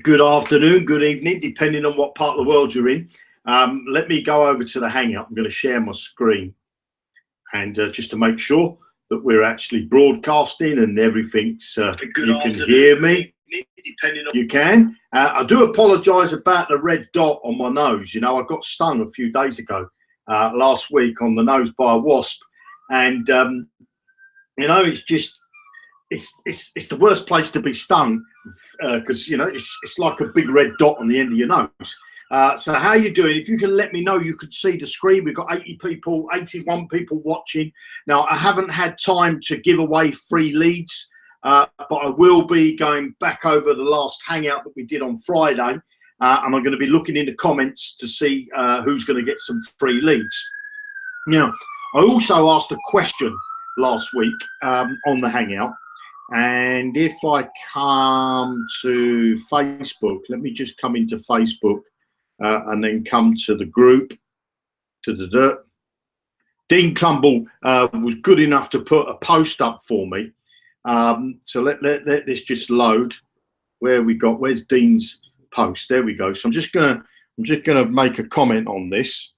Good afternoon, good evening, depending on what part of the world you're in. Let me go over to the Hangout. I'm going to share my screen, and just to make sure that we're actually broadcasting and everything's you can hear me. You can. I do apologise about the red dot on my nose. You know, I got stung a few days ago, last week, on the nose by a wasp, and you know, it's just it's the worst place to be stung, because you know it's like a big red dot on the end of your nose. So how you doing? If you can let me know, you could see the screen. We've got 81 people watching. Now, I haven't had time to give away free leads, but I will be going back over the last Hangout that we did on Friday, and I'm going to be looking in the comments to see who's going to get some free leads. Now, I also asked a question last week on the Hangout, and if I come to Facebook, let me just come into Facebook and then come to the group. Dean Trumbull was good enough to put a post up for me. So let this just load. Where's Dean's post? There we go. So I'm just gonna make a comment on this.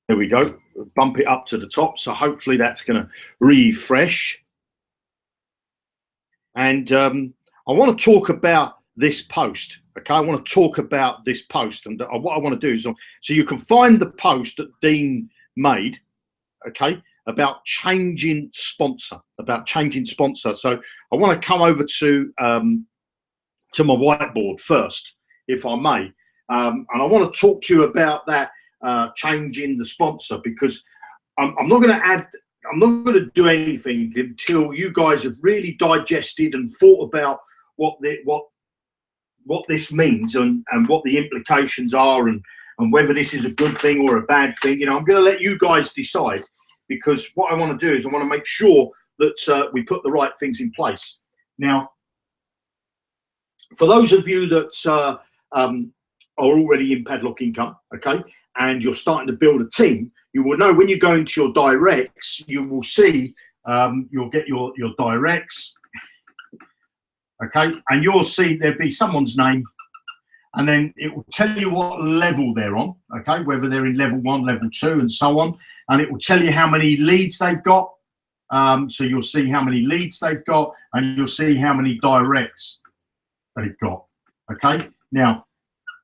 There we go. Bump it up to the top. So hopefully that's going to refresh. And I want to talk about this post. Okay, I want to talk about this post, and what I want to do is, so you can find the post that Dean made. Okay, about changing sponsor. So I want to come over to my whiteboard first, if I may, and I want to talk to you about that. Changing the sponsor, because I'm not going to do anything until you guys have really digested and thought about what this means and what the implications are, and whether this is a good thing or a bad thing. You know, I'm going to let you guys decide, because what I want to do is I want to make sure that we put the right things in place. Now, for those of you that are already in Padlock Income, okay, and you're starting to build a team, you will know when you go into your directs, you will see, you'll get your directs, okay, and you'll see there'll be someone's name, and then it will tell you what level they're on, okay, whether they're in level 1, level 2, and so on, and it will tell you how many leads they've got. So you'll see how many leads they've got, and you'll see how many directs they've got, okay. Now,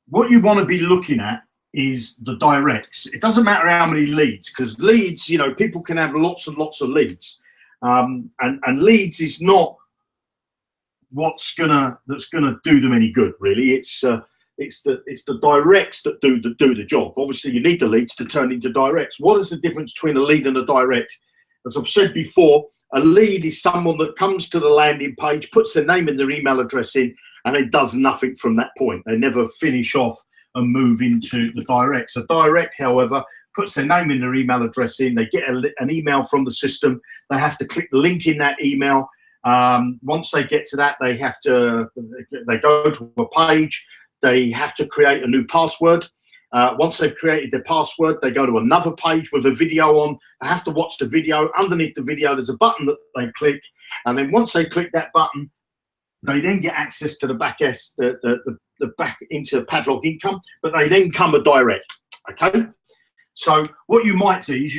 what you want to be looking at is the directs. It doesn't matter how many leads, because leads, you know, people can have lots and lots of leads, and leads is not that's gonna do them any good, really. It's the directs that do the job. Obviously, you need the leads to turn into directs. What is the difference between a lead and a direct? As I've said before, a lead is someone that comes to the landing page, puts their name and their email address in, and it does nothing from that point. They never finish off and move into the directs. A direct, however, puts their name and their email address in. They get an email from the system. They have to click the link in that email. Once they get to that, they go to a page. They have to create a new password. Once they've created their password, they go to another page with a video on. They have to watch the video. Underneath the video, there's a button that they click, and then once they click that button, they then get access to the back back into Padlock Income, but they then come a direct. Okay, so what you might see is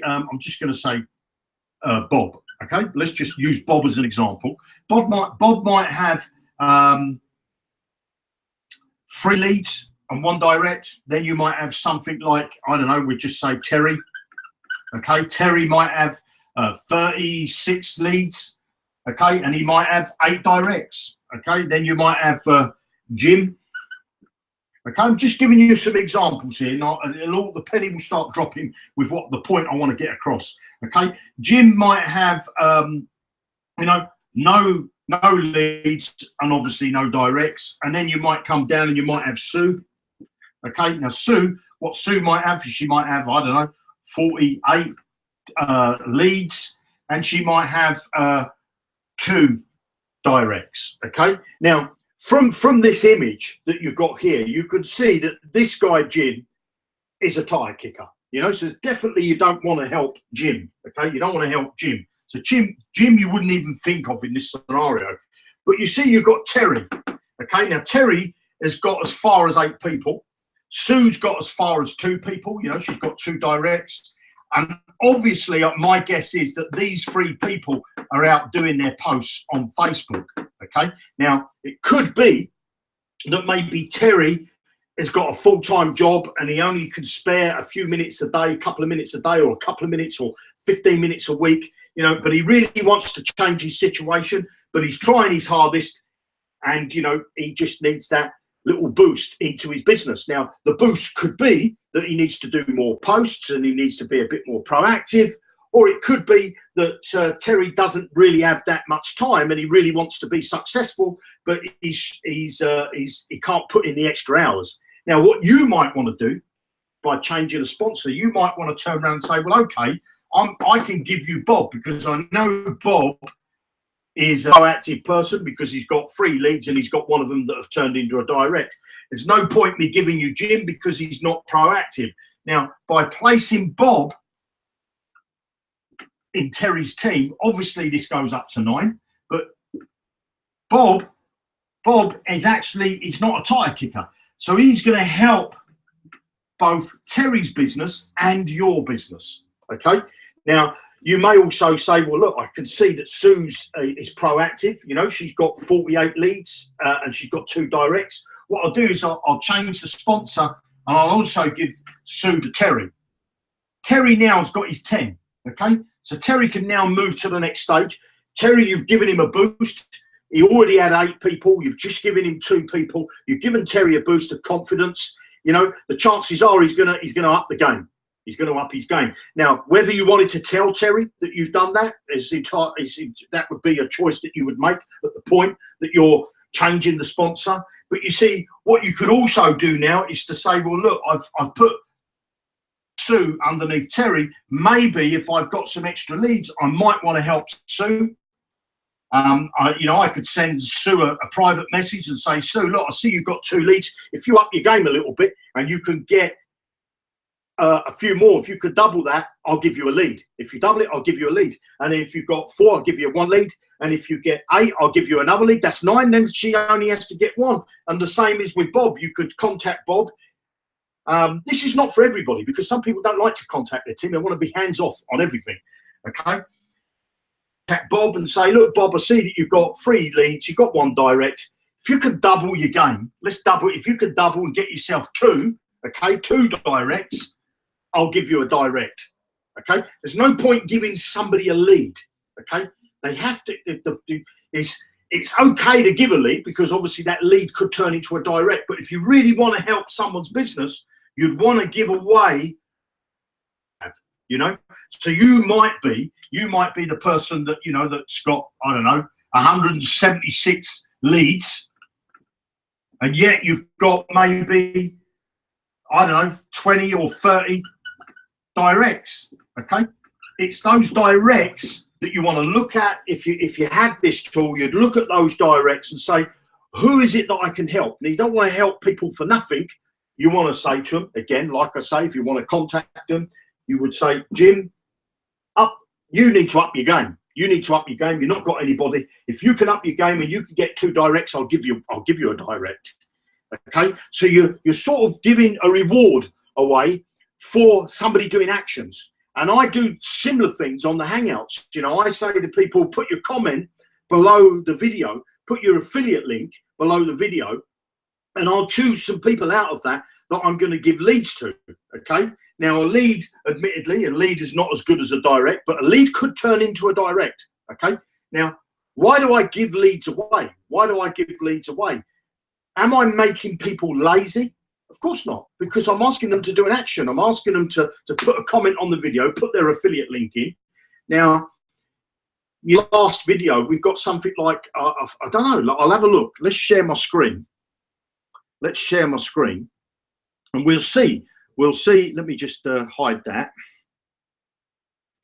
I'm just going to say Bob. Okay, let's just use Bob as an example. Bob might have 3 leads and 1 direct. Then you might have something like, I don't know, we just say Terry. Okay, Terry might have 36 leads. Okay, and he might have 8 directs. Okay, then you might have Jim. Okay, I'm just giving you some examples here. The penny will start dropping with what the point I want to get across. Okay, Jim might have, you know, no leads and obviously no directs. And then you might come down and you might have Sue. Okay, now Sue, what Sue might have, she might have, I don't know, 48 leads, and she might have 2 directs. Okay, now from this image that you've got here, you can see that this guy Jim is a tire kicker, you know, so definitely you don't want to help Jim. Okay, you don't want to help Jim. So Jim, you wouldn't even think of in this scenario. But you see, you've got Terry. Okay, now Terry has got as far as 8 people. Sue's got as far as 2 people. You know, she's got 2 directs. And obviously, my guess is that these 3 people are out doing their posts on Facebook. Okay, now it could be that maybe Terry has got a full-time job and he only can spare a few minutes a day, a couple of minutes a day, or a couple of minutes or 15 minutes a week, you know, but he really wants to change his situation, but he's trying his hardest, and, you know, he just needs that little boost into his business. Now, the boost could be that he needs to do more posts and he needs to be a bit more proactive, or it could be that Terry doesn't really have that much time and he really wants to be successful, but he can't put in the extra hours. Now, what you might want to do by changing a sponsor, you might want to turn around and say, well, okay, I can give you Bob, because I know Bob is a proactive person because he's got 3 leads and he's got 1 of them that have turned into a direct. There's no point me giving you Jim because he's not proactive. Now, by placing Bob in Terry's team, obviously this goes up to 9, but Bob is actually, he's not a tire kicker. So he's going to help both Terry's business and your business. Okay. Now, you may also say, well, look, I can see that Sue's is proactive. You know, she's got 48 leads and she's got 2 directs. What I'll do is I'll change the sponsor, and I'll also give Sue to Terry. Terry now has got his 10. Okay. So Terry can now move to the next stage. Terry, you've given him a boost. He already had 8 people. You've just given him 2 people. You've given Terry a boost of confidence. You know, the chances are he's gonna up the game. He's going to up his game. Now, whether you wanted to tell Terry that you've done that, that would be a choice that you would make at the point that you're changing the sponsor. But you see, what you could also do now is to say, well, look, I've put Sue underneath Terry. Maybe if I've got some extra leads, I might want to help Sue. I could send Sue a private message and say, Sue, look, I see you've got 2 leads. If you up your game a little bit and you can get a few more, if you could double that, I'll give you a lead. If you double it, I'll give you a lead. And if you've got 4, I'll give you 1 lead. And if you get 8, I'll give you another lead. That's 9. Then she only has to get 1. And the same is with Bob. You could contact Bob. This is not for everybody, because some people don't like to contact their team. They want to be hands off on everything. Okay. Contact Bob and say, look, Bob, I see that you've got 3 leads. You've got 1 direct. If you could double your game, let's double it. If you could double and get yourself 2, okay, 2 directs, I'll give you a direct. Okay, there's no point giving somebody a lead. Okay, they have to. It's okay to give a lead, because obviously that lead could turn into a direct. But if you really want to help someone's business, you'd want to give away. You know, so you might be the person that, you know, that's got, I don't know, 176 leads, and yet you've got maybe, I don't know, 20 or 30 directs. Okay, it's those directs that you want to look at. If you had this tool, you'd look at those directs and say, who is it that I can help? And you don't want to help people for nothing. You want to say to them, again, like I say, if you want to contact them, you would say, Jim, you need to up your game. You need to up your game. You've not got anybody. If you can up your game and you can get 2 directs, I'll give you a direct. Okay, so you're sort of giving a reward away for somebody doing actions. And I do similar things on the Hangouts. You know, I say to people, put your comment below the video, put your affiliate link below the video, and I'll choose some people out of that I'm going to give leads to. Okay, now a lead, admittedly, a lead is not as good as a direct, but a lead could turn into a direct. Okay, now why do I give leads away? Why do I give leads away? Am I making people lazy? Of course not, because I'm asking them to do an action. I'm asking them to put a comment on the video, put their affiliate link in. Now, your last video, we've got something like, I don't know, I'll have a look. Let's share my screen. Let's share my screen and we'll see. We'll see. Let me just hide that.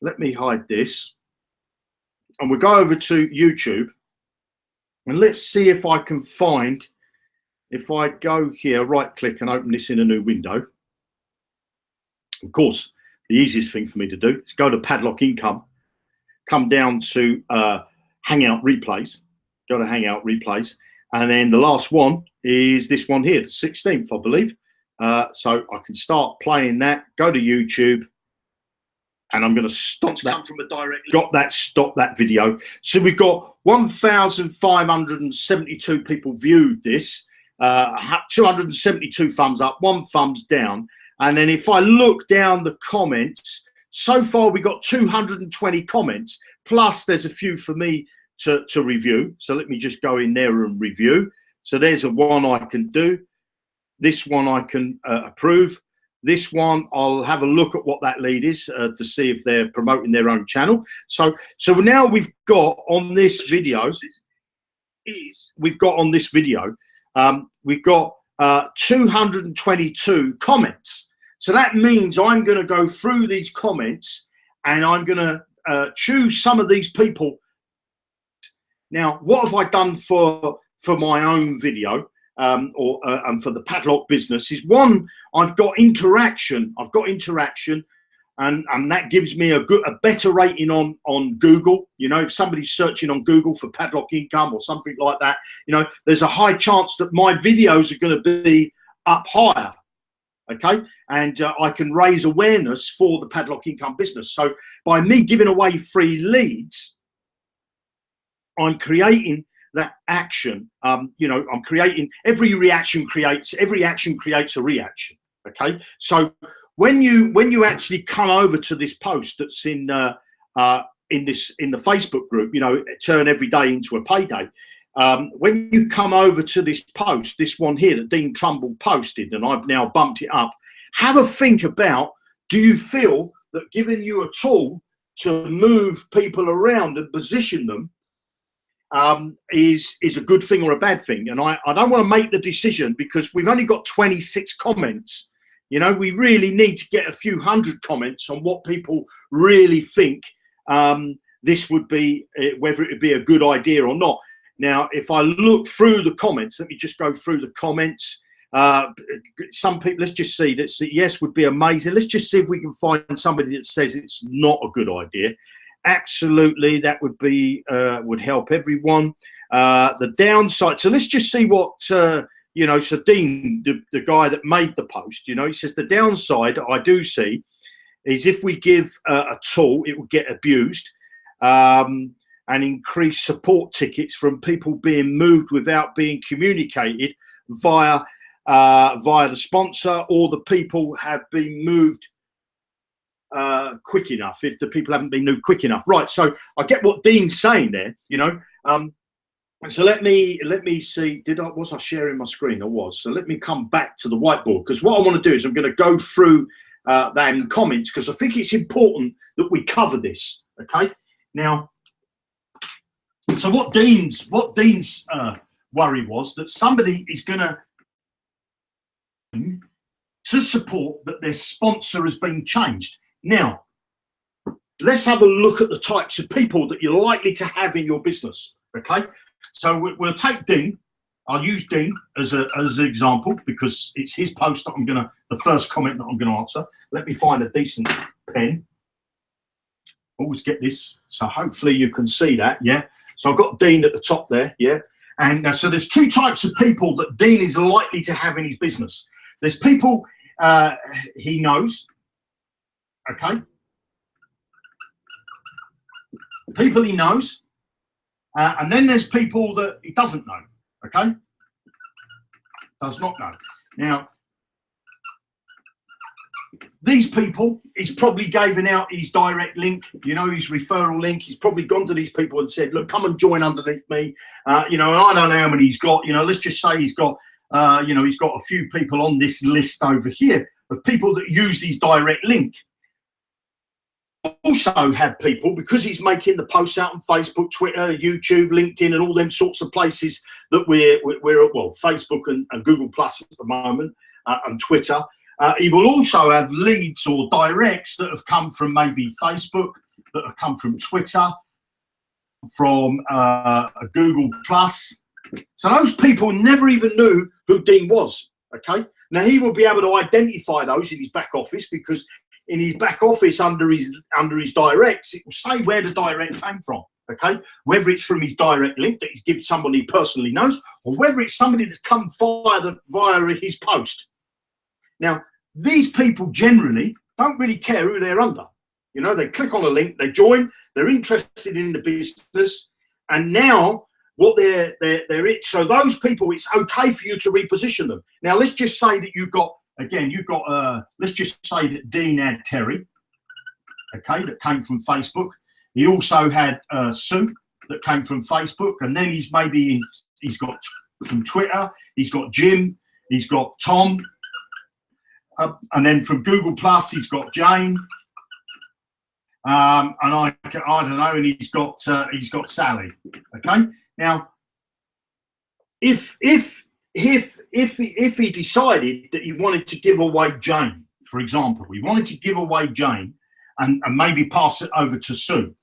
Let me hide this. And we'll go over to YouTube and let's see if I can find, if I go here, right click and open this in a new window. Of course, the easiest thing for me to do is go to Padlock Income, come down to Hangout replays. Go to Hangout replays. And then the last one is this one here, the 16th, I believe. So I can start playing that, go to YouTube, and I'm going to stop that. Come from a direct stop that video. So we've got 1,572 people viewed this, 272 thumbs up, 1 thumbs down. And then if I look down the comments, so far we got 220 comments, plus there's a few for me to review. So let me just go in there and review. So there's a one I can do. This one I can approve. This one I'll have a look at what that lead is to see if they're promoting their own channel. So now we've got on this video, we've got 222 comments. So that means I'm going to go through these comments and I'm going to choose some of these people. Now, what have I done for my own video and for the Padlock business is, one, I've got interaction. And that gives me a better rating on Google. You know, if somebody's searching on Google for Padlock income or something like that, you know, there's a high chance that my videos are going to be up higher. Okay, and I can raise awareness for the Padlock income business. So by me giving away free leads, I'm creating that action. You know, I'm creating every action creates a reaction. Okay, so when you actually come over to this post that's in the Facebook group, you know, turn every day into a payday. When you come over to this post, this one here that Dean Trumbull posted, and I've now bumped it up, have a think about, do you feel that giving you a tool to move people around and position them is a good thing or a bad thing? And I don't want to make the decision because we've only got 26 comments. You know, we really need to get a few hundred comments on what people really think this would be, whether it would be a good idea or not. Now, if I look through the comments, let me just go through the comments. Some people, let's just see that yes would be amazing. Let's just see if we can find somebody that says it's not a good idea. Absolutely, that would be would help everyone. The downside. So let's just see what you know. So Dean, the guy that made the post, you know, he says the downside I do see is if we give a tool, it will get abused. And increase support tickets from people being moved without being communicated via the sponsor, or the people have been moved quick enough, if the people haven't been moved quick enough. Right, so I get what Dean's saying there, you know. So let me see, was I sharing my screen? I was. So let me come back to the whiteboard, because what I want to do is I'm going to go through them comments, because I think it's important that we cover this, okay? Now, so what Dean's worry was that somebody is going to support that their sponsor has been changed. Now, let's have a look at the types of people that you're likely to have in your business. Okay, so we'll take Dean. I'll use Dean as an example because it's his post that the first comment that I'm gonna answer. Let me find a decent pen. Always get this, so hopefully you can see that. Yeah. So I've got Dean at the top there, yeah? And so there's two types of people that Dean is likely to have in his business. There's people he knows, okay? People he knows, and then there's people that he doesn't know, okay? Does not know. Now, these people, he's probably given out his direct link, you know, his referral link. He's probably gone to these people and said, look, come and join underneath me. You know, and I don't know how many he's got. You know, let's just say he's got, you know, he's got a few people on this list over here of people that use his direct link. Also have people, because he's making the posts out on Facebook, Twitter, YouTube, LinkedIn, and all them sorts of places that we're at, well, Facebook and Google Plus at the moment, and Twitter. He will also have leads or directs that have come from maybe Facebook, that have come from Twitter, from Google Plus. So those people never even knew who Dean was, okay? Now, he will be able to identify those in his back office because in his back office under his directs, it will say where the direct came from. Okay, whether it's from his direct link that he's given somebody he personally knows, or whether it's somebody that's come via his post. Now, these people generally don't really care who they're under. You know, they click on a link, they join, they're interested in the business, and now what they're so those people, it's okay for you to reposition them. Now, let's just say that let's just say that Dean had Terry, okay, that came from Facebook. He also had Sue that came from Facebook, and then he's got from Twitter, he's got Jim, he's got Tom, and then from Google Plus he's got Jane, and I don't know, and he's got Sally. Okay, now if he decided that he wanted to give away Jane, for example, he wanted to give away Jane and maybe pass it over to Sue.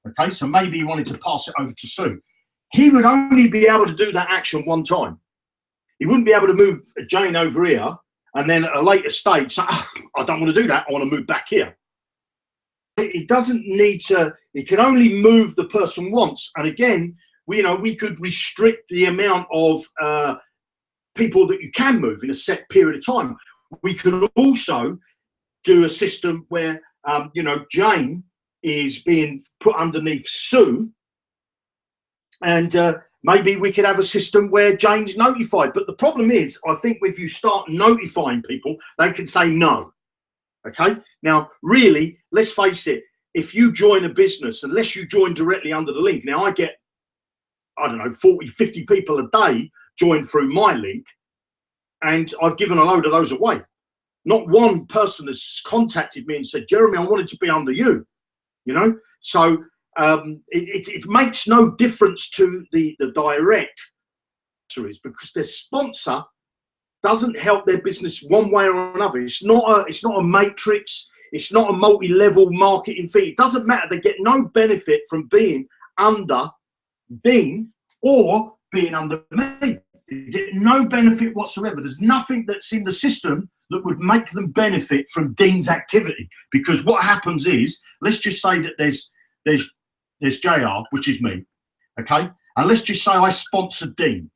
Okay, so maybe he wanted to pass it over to Sue. He would only be able to do that action one time. He wouldn't be able to move Jane over here and then at a later stage say, oh, I don't want to do that, I want to move back here. He doesn't need to, he can only move the person once. And again, we could restrict the amount of people that you can move in a set period of time. We could also do a system where, Jane is being put underneath Sue, and maybe we could have a system where Jane's notified. But the problem is, I think if you start notifying people, they can say no. Okay, now really, let's face it, if you join a business, unless you join directly under the link, now I get, I don't know, 40, 50 people a day join through my link, and I've given a load of those away. Not one person has contacted me and said, Jeremy, I wanted to be under you. So it makes no difference to the direct because their sponsor doesn't help their business one way or another. It's not a matrix. It's not a multi-level marketing fee. It doesn't matter. They get no benefit from being under Dean or being under me. They get no benefit whatsoever. There's nothing that's in the system that would make them benefit from Dean's activity, because what happens is, let's just say that there's JR, which is me, okay, and let's just say I sponsored Dean.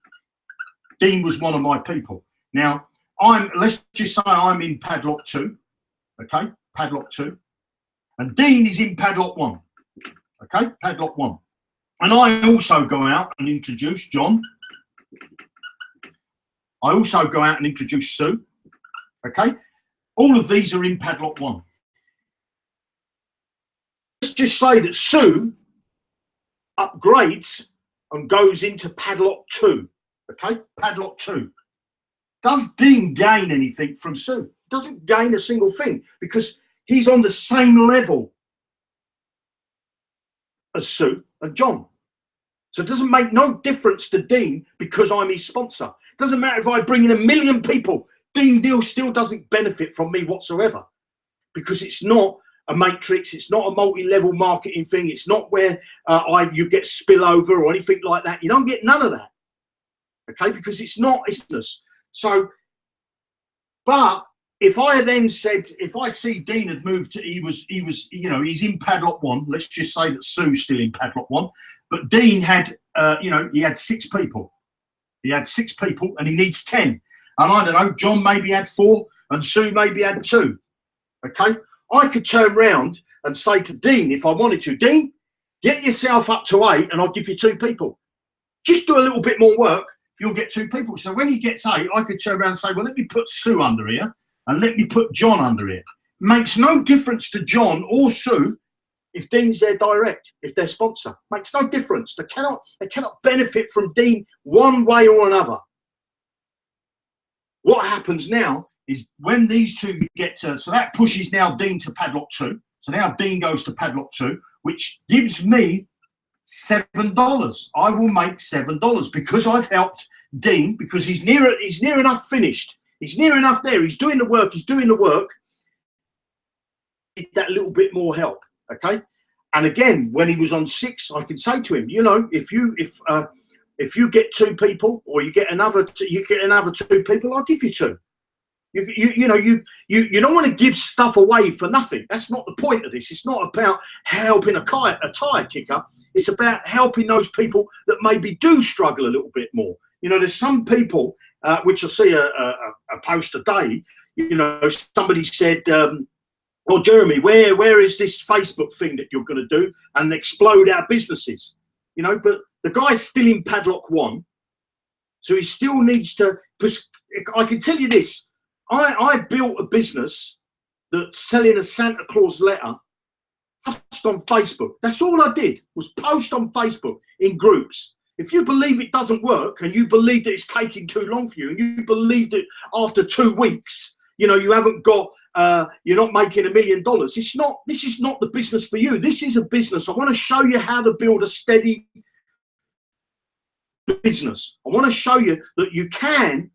Dean was one of my people. Now let's just say I'm in Padlock 2, okay, Padlock 2, and Dean is in Padlock 1, okay, Padlock 1, and I also go out and introduce John. I also go out and introduce Sue. Okay, all of these are in Padlock 1. Let's just say that Sue upgrades and goes into Padlock 2. Okay, Padlock 2. Does Dean gain anything from Sue? He doesn't gain a single thing, because he's on the same level as Sue and John. So it doesn't make no difference to Dean because I'm his sponsor. It doesn't matter if I bring in 1 million people. Dean Deal still doesn't benefit from me whatsoever, because it's not a matrix, it's not a multi-level marketing thing, it's not where you get spillover or anything like that. You don't get none of that, okay, because it's not business. So, but if I then said, if I see Dean had moved to, he's in Padlock 1, let's just say that Sue's still in Padlock 1, but Dean had, he had 6 people. He had 6 people and he needs 10. And I don't know, John maybe had 4 and Sue maybe had 2. Okay, I could turn round and say to Dean, if I wanted to, Dean, get yourself up to 8 and I'll give you 2 people. Just do a little bit more work, you'll get 2 people. So when he gets 8, I could turn around and say, well, let me put Sue under here and let me put John under here. Makes no difference to John or Sue if Dean's their direct, if they're sponsor. Makes no difference. They cannot benefit from Dean one way or another. What happens now is when these 2 get to, so that pushes now Dean to Padlock 2. So now Dean goes to Padlock 2, which gives me $7. I will make $7 because I've helped Dean, because he's near enough finished. He's near enough there. He's doing the work. He's doing the work. That little bit more help, okay? And again, when he was on 6, I could say to him, if you get 2 people, or you get another 2 people, I'll give you 2. You know, you don't want to give stuff away for nothing. That's not the point of this. It's not about helping a tire kicker. It's about helping those people that maybe do struggle a little bit more. You know, there's some people, which I see a post today, you know, somebody said, well, Jeremy, where is this Facebook thing that you're going to do and explode our businesses? You know, but the guy's still in Padlock 1. So he still needs to, because I can tell you this, I built a business that's selling a Santa Claus letter first on Facebook. That's all I did, was post on Facebook in groups. If you believe it doesn't work and you believe that it's taking too long for you and you believe that after 2 weeks, you know, you haven't got, you're not making $1 million, this is not the business for you. This is a business. I want to show you how to build a steady business. I want to show you that you can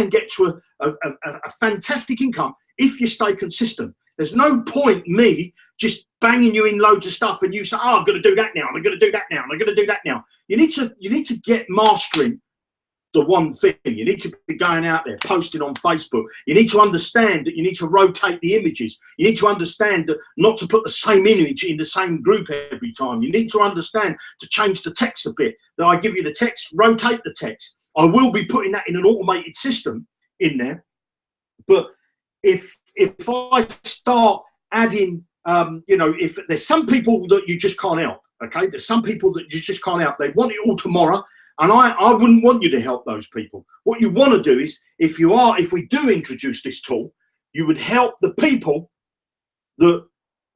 get to a fantastic income if you stay consistent. There's no point me just banging you in loads of stuff and you say, oh, I'm going to do that now, I'm going to do that now, I'm going to do that now. You need to get mastering the one thing. You need to be going out there, posting on Facebook. You need to understand that you need to rotate the images. You need to understand that not to put the same image in the same group every time. You need to understand to change the text a bit. That I give you the text, rotate the text. I will be putting that in an automated system in there. But if I start adding, you know, if there's some people that you just can't help, okay? There's some people that you just can't help. They want it all tomorrow. And I wouldn't want you to help those people. What you want to do is, if we do introduce this tool, you would help the people that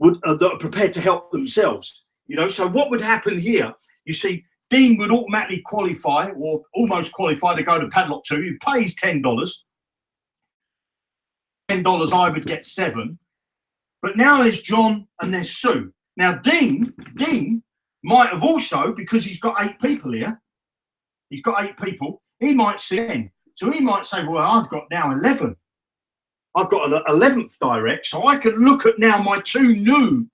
are prepared to help themselves. You know, so what would happen here? You see, Dean would automatically qualify, or almost qualify, to go to Padlock 2. He pays $10. $10, I would get 7. But now there's John and there's Sue. Now Dean might have also, because he's got 8 people here. He's got 8 people. He might see 10. So he might say, well, I've got now 11. I've got an 11th direct. So I can look at now my 2 new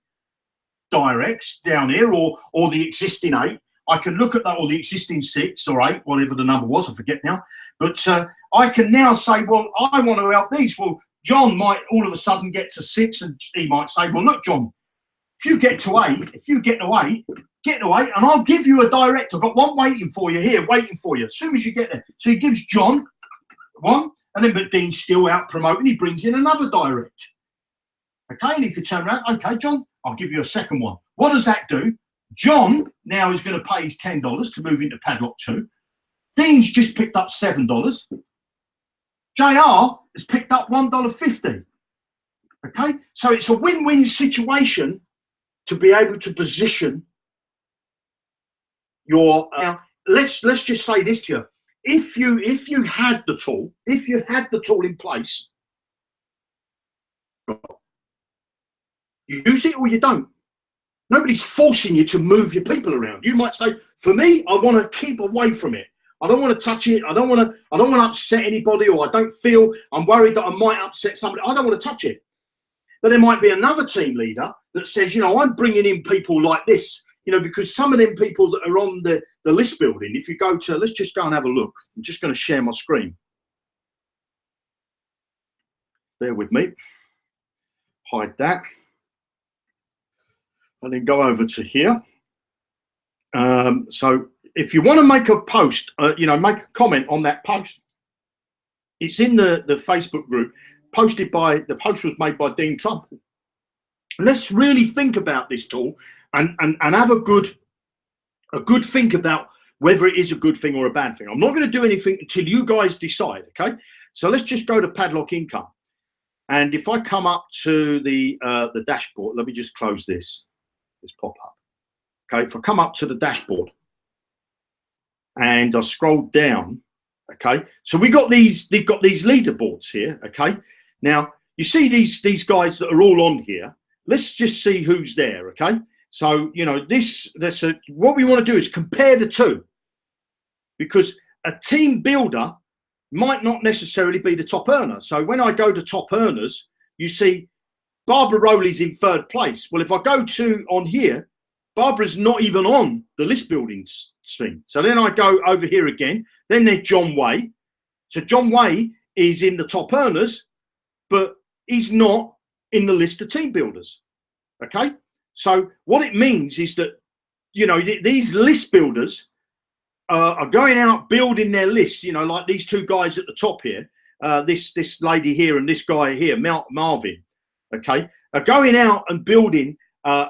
directs down here, or the existing 8. I can look at that, or the existing 6 or 8, whatever the number was, I forget now. But I can now say, well, I want to help these. Well, John might all of a sudden get to 6, and he might say, well, look, John, if you get to 8, get to 8, and I'll give you a direct. I've got one waiting for you here, waiting for you as soon as you get there. So he gives John one, and then, but Dean's still out promoting. He brings in another direct. Okay, and he could turn around. Okay, John, I'll give you a second one. What does that do? John now is going to pay his $10 to move into Padlock 2. Dean's just picked up $7. JR has picked up $1.50. Okay, so it's a win-win situation to be able to position your. Now, let's just say this to you: if you had the tool, in place, you use it or you don't. Nobody's forcing you to move your people around. You might say, for me, I want to keep away from it. I don't want to touch it. I don't want to upset anybody, or I don't feel, I'm worried that I might upset somebody. I don't want to touch it. But there might be another team leader that says, you know, I'm bringing in people like this, you know, because some of them people that are on the list building, if you go to, let's just go and have a look. I'm just going to share my screen. Bear with me. Hide that. And then go over to here. So if you want to make a post, you know, make a comment on that post. It's in the Facebook group. The post was made by Dean Trump. Let's really think about this tool and have a good think about whether it is a good thing or a bad thing. I'm not going to do anything until you guys decide. Okay, so let's just go to Padlock Income, and if I come up to the dashboard, let me just close this pop up. Okay, if I come up to the dashboard and I scroll down, okay, so they've got these leaderboards here. Okay, now you see these guys that are all on here. Let's just see who's there. Okay, so you know what we want to do is compare the two, because a team builder might not necessarily be the top earner. So when I go to top earners, you see Barbara Rowley's in 3rd place. Well, if I go to on here, Barbara's not even on the list building thing. So then I go over here again. Then there's John Way. So John Way is in the top earners, but he's not in the list of team builders. Okay, so what it means is that, you know, these list builders are going out building their lists. You know, like these two guys at the top here, this lady here and this guy here, Marvin. Okay, are going out and building a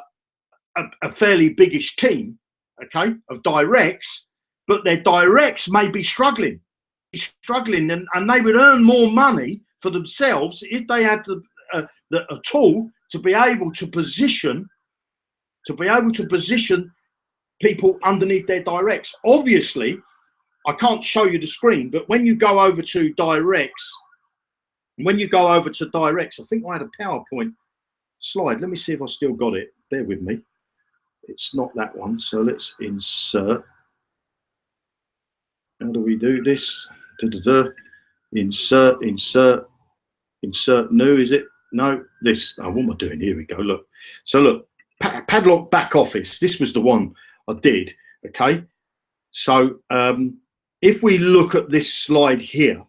fairly biggish team, okay, of directs, but their directs may be struggling, and they would earn more money for themselves if they had a tool to be able to position people underneath their directs. Obviously, I can't show you the screen, but when you go over to directs, I think I had a PowerPoint slide. Let me see if I still got it. Bear with me. It's not that one. So let's insert. How do we do this? Insert new, is it? No, this. Oh, what am I doing? Here we go. Look. So look, Padlock back office. This was the one I did. Okay. So if we look at this slide here,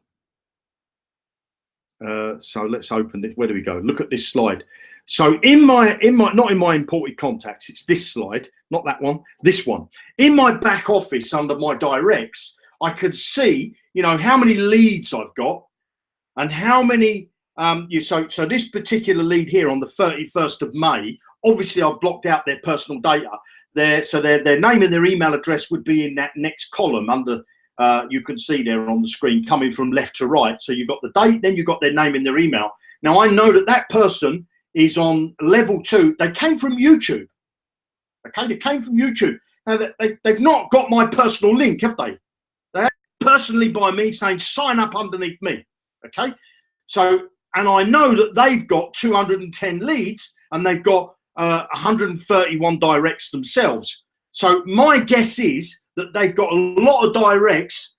so let's open it. Where do we go? Look at this slide. So not in my imported contacts, it's this slide, not that one, this one. In my back office under my directs, I could see, you know, how many leads I've got and how many. So this particular lead here on the 31st of May, obviously I've blocked out their personal data. So their name and their email address would be in that next column under. You can see there on the screen coming from left to right. So you've got the date, then you've got their name and their email. Now I know that person is on level 2. They came from YouTube. Okay, they came from YouTube. Now they've not got my personal link, have they? They're personally by me saying sign up underneath me. Okay, so and I know that they've got 210 leads and they've got 131 directs themselves. So my guess is that they've got a lot of directs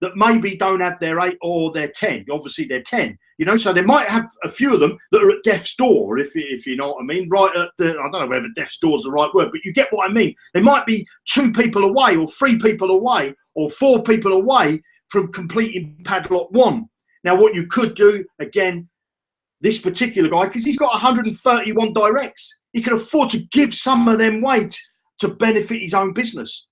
that maybe don't have their 8 or their 10. Obviously, they're 10. You know, so they might have a few of them that are at death's door, if you know what I mean. Right at the, I don't know whether death's door is the right word, but you get what I mean. They might be 2 people away, or 3 people away, or 4 people away from completing Padlock 1. Now, what you could do again, this particular guy, because he's got 131 directs, he can afford to give some of them away to benefit his own business,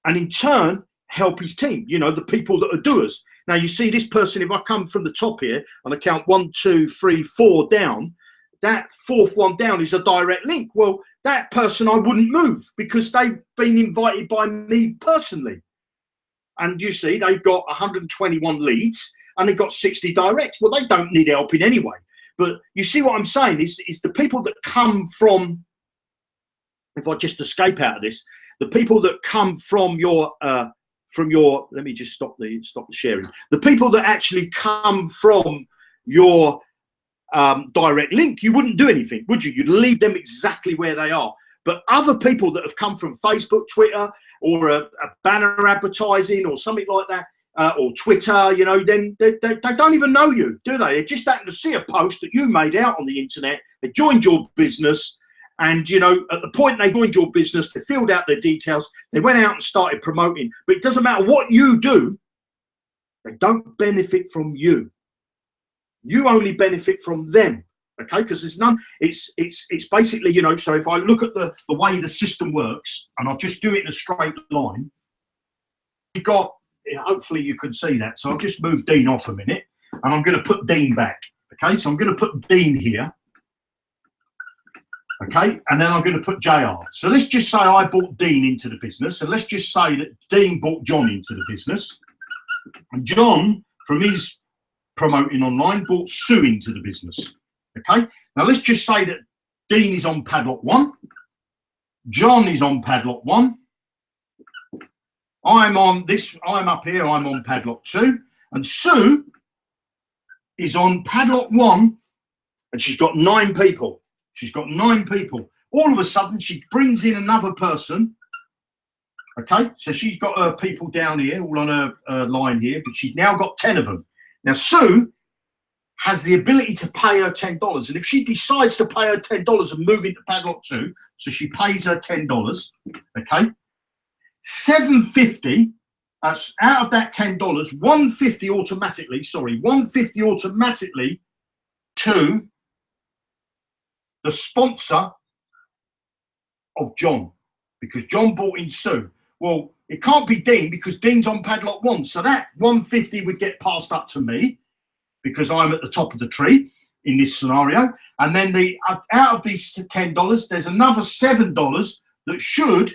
and in turn help his team. You know, the people that are doers. Now you see this person, if I come from the top here and I count 1, 2, 3, 4 down, that 4th one down is a direct link. Well, that person I wouldn't move because they've been invited by me personally. And you see, they've got 121 leads and they've got 60 directs. Well, they don't need helping anyway. But you see what I'm saying is the people that come from, if I just escape out of this, the people that come from your let me just stop the sharing. The people that actually come from your direct link, you wouldn't do anything, would you? You'd leave them exactly where they are. But other people that have come from Facebook, Twitter, or a banner advertising or something like that, or Twitter, you know, then they don't even know you, do they? They just happen to see a post that you made out on the internet. They joined your business. And, you know, at the point they joined your business, they filled out their details, they went out and started promoting. But it doesn't matter what you do, they don't benefit from you. You only benefit from them, okay? Because there's none, it's basically, you know, so if I look at the way the system works, and I'll just do it in a straight line, you've got, hopefully you can see that. So I'll just move Dean off a minute, and I'm going to put Dean back, okay? So I'm going to put Dean here. Okay, and then I'm going to put JR. So let's just say I brought Dean into the business, and let's just say that Dean brought John into the business. And John, from his promoting online, brought Sue into the business. Okay, now let's just say that Dean is on Padlock 1, John is on Padlock 1, I'm up here, I'm on Padlock 2, and Sue is on Padlock 1, and she's got 9 people. She's got 9 people. All of a sudden, she brings in another person. Okay, so she's got her people down here, all on her line here, but she's now got 10 of them. Now, Sue has the ability to pay her $10. And if she decides to pay her $10 and move into Padlock 2, so she pays her $10, okay, $750, out of that $10, $150 automatically to the sponsor of John, because John bought in Sue. Well, it can't be Dean because Dean's on padlock 1. So that 150 would get passed up to me because I'm at the top of the tree in this scenario. And then out of these $10, there's another $7 that should,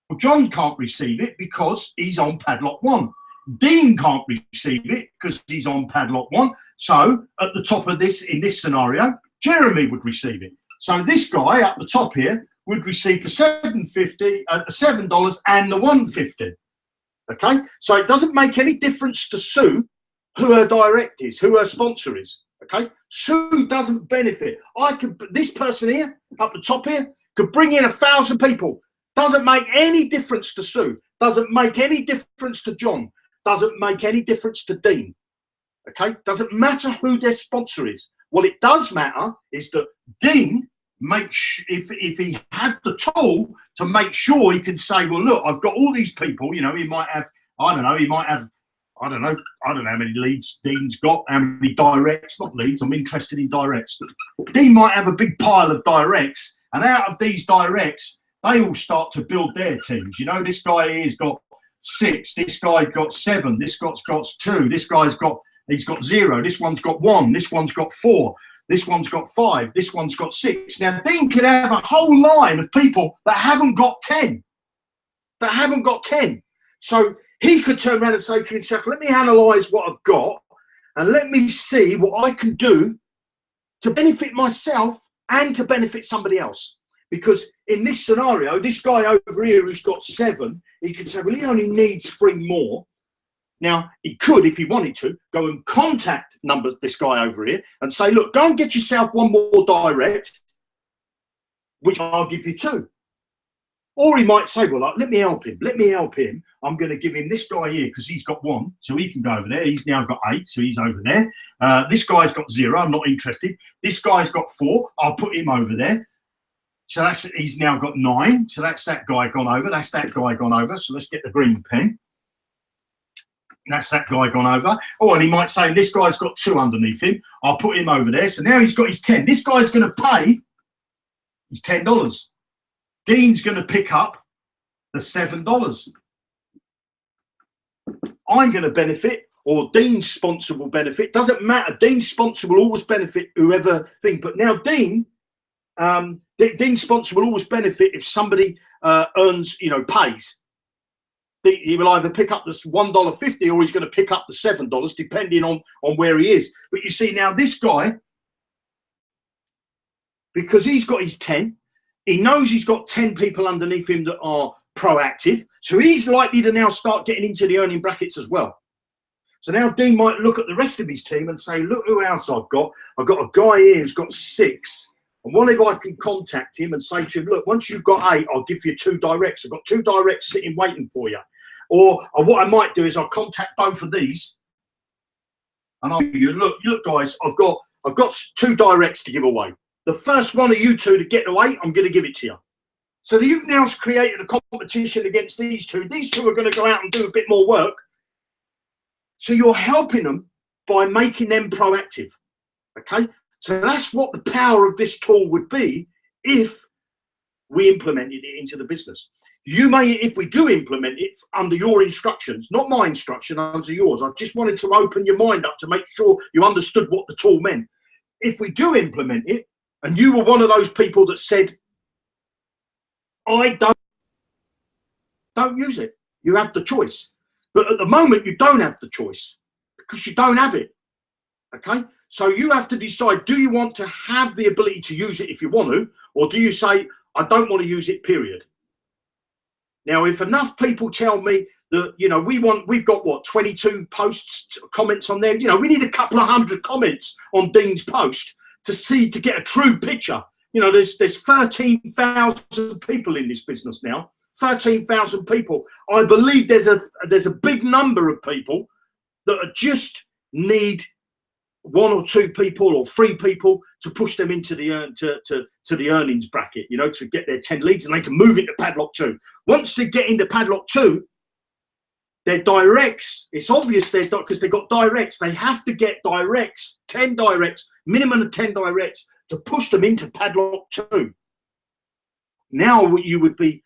well, John can't receive it because he's on padlock 1. Dean can't receive it because he's on padlock 1. So at the top of this, in this scenario, Jeremy would receive it. So this guy up the top here would receive the $7 and the $150. Okay, so it doesn't make any difference to Sue who her direct is, who her sponsor is. Okay, Sue doesn't benefit. This person here up the top here could bring in 1,000 people. Doesn't make any difference to Sue. Doesn't make any difference to John. Doesn't make any difference to Dean. Okay, doesn't matter who their sponsor is. What it does matter is that Dean makes, if he had the tool to make sure he can say, well, look, I've got all these people. You know, he might have, I don't know how many leads Dean's got, how many directs, not leads, I'm interested in directs. Dean might have a big pile of directs, and out of these directs, they all start to build their teams. You know, this guy here's got 6, this guy's got 7, this guy's got 2, this guy's got, he's got 0, this one's got 1, this one's got 4, this one's got 5, this one's got 6. Now, Dean could have a whole line of people that haven't got 10. So he could turn around and say to himself, let me analyse what I've got and let me see what I can do to benefit myself and to benefit somebody else. Because in this scenario, this guy over here who's got 7, he could say, well, he only needs 3 more. Now, he could, if he wanted to, go and contact this guy over here and say, look, go and get yourself 1 more direct, which I'll give you 2. Or he might say, well, let me help him. I'm going to give him this guy here because he's got 1, so he can go over there. He's now got 8, so he's over there. This guy's got 0, I'm not interested. This guy's got 4, I'll put him over there. So he's now got 9, so that's that guy gone over. That's that guy gone over. So let's get the green pen. That's that guy gone over. Oh, and he might say, this guy's got 2 underneath him. I'll put him over there. So now he's got his 10. This guy's going to pay his $10. Dean's going to pick up the $7. I'm going to benefit, or Dean's sponsor will benefit. Doesn't matter. Dean's sponsor will always benefit whoever thing. But now Dean's sponsor will always benefit if somebody earns, pays. He will either pick up this $1.50 or he's going to pick up the $7, depending on where he is. But you see now this guy, because he's got his 10, he knows he's got 10 people underneath him that are proactive. So he's likely to now start getting into the earning brackets as well. So now Dean might look at the rest of his team and say, look who else I've got. I've got a guy here who's got 6. And what if I can contact him and say to him, look, once you've got 8, I'll give you 2 directs. I've got 2 directs sitting waiting for you. Or what I might do is I'll contact both of these. And I'll you look, guys, I've got 2 directs to give away. The first one of you 2 to get away, I'm going to give it to you. So you've now created a competition against these 2. These 2 are going to go out and do a bit more work. So you're helping them by making them proactive. Okay? So that's what the power of this tool would be if we implemented it into the business. You may, if we do implement it under your instructions, not my instruction, under yours. I just wanted to open your mind up to make sure you understood what the tool meant. If we do implement it, and you were one of those people that said, I don't use it. You have the choice. But at the moment, you don't have the choice because you don't have it. Okay? So you have to decide, do you want to have the ability to use it if you want to, or do you say, I don't want to use it, period? Now, if enough people tell me that, we've got what, 22 posts, comments on there, we need a couple of 100 comments on Dean's post to get a true picture. There's 13,000 people in this business now, 13,000 people. I believe there's a big number of people that just need 1 or 2 people or 3 people to push them into the to the earnings bracket, to get their 10 leads, and they can move into padlock 2. Once they get into padlock 2, Their directs, it's obvious they're because they've got directs. They have to get directs, 10 directs, minimum of 10 directs to push them into Padlock 2. Now you would be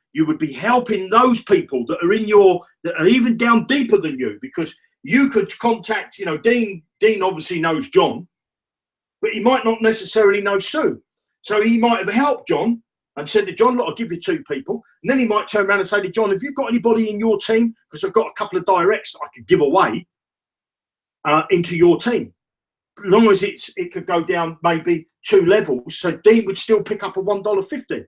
helping those people that are even down deeper than you, because you could contact, you know, Dean obviously knows John, but he might not necessarily know Sue. So he might have helped John and said to John, look, I'll give you 2 people. And then he might turn around and say to John, have you got anybody in your team? Because I've got a couple of directs I could give away into your team. As long as it could go down maybe 2 levels. So Dean would still pick up a $1.50.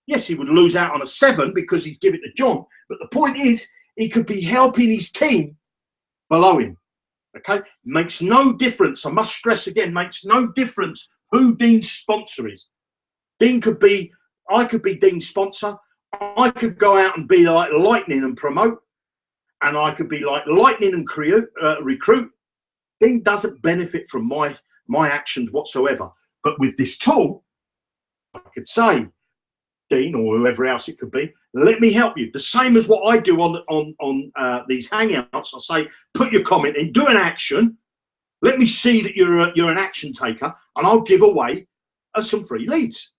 Yes, he would lose out on a 7 because he'd give it to John. But the point is, he could be helping his team below him. Okay? Makes no difference. I must stress again, makes no difference who Dean's sponsor is. I could be Dean's sponsor. I could go out and be like Lightning and promote. And I could be like Lightning and recruit. Dean doesn't benefit from my actions whatsoever. But with this tool, I could say, Dean or whoever else it could be, let me help you. The same as what I do on these hangouts. I say, put your comment in, do an action. Let me see that you're an action taker, and I'll give away some free leads.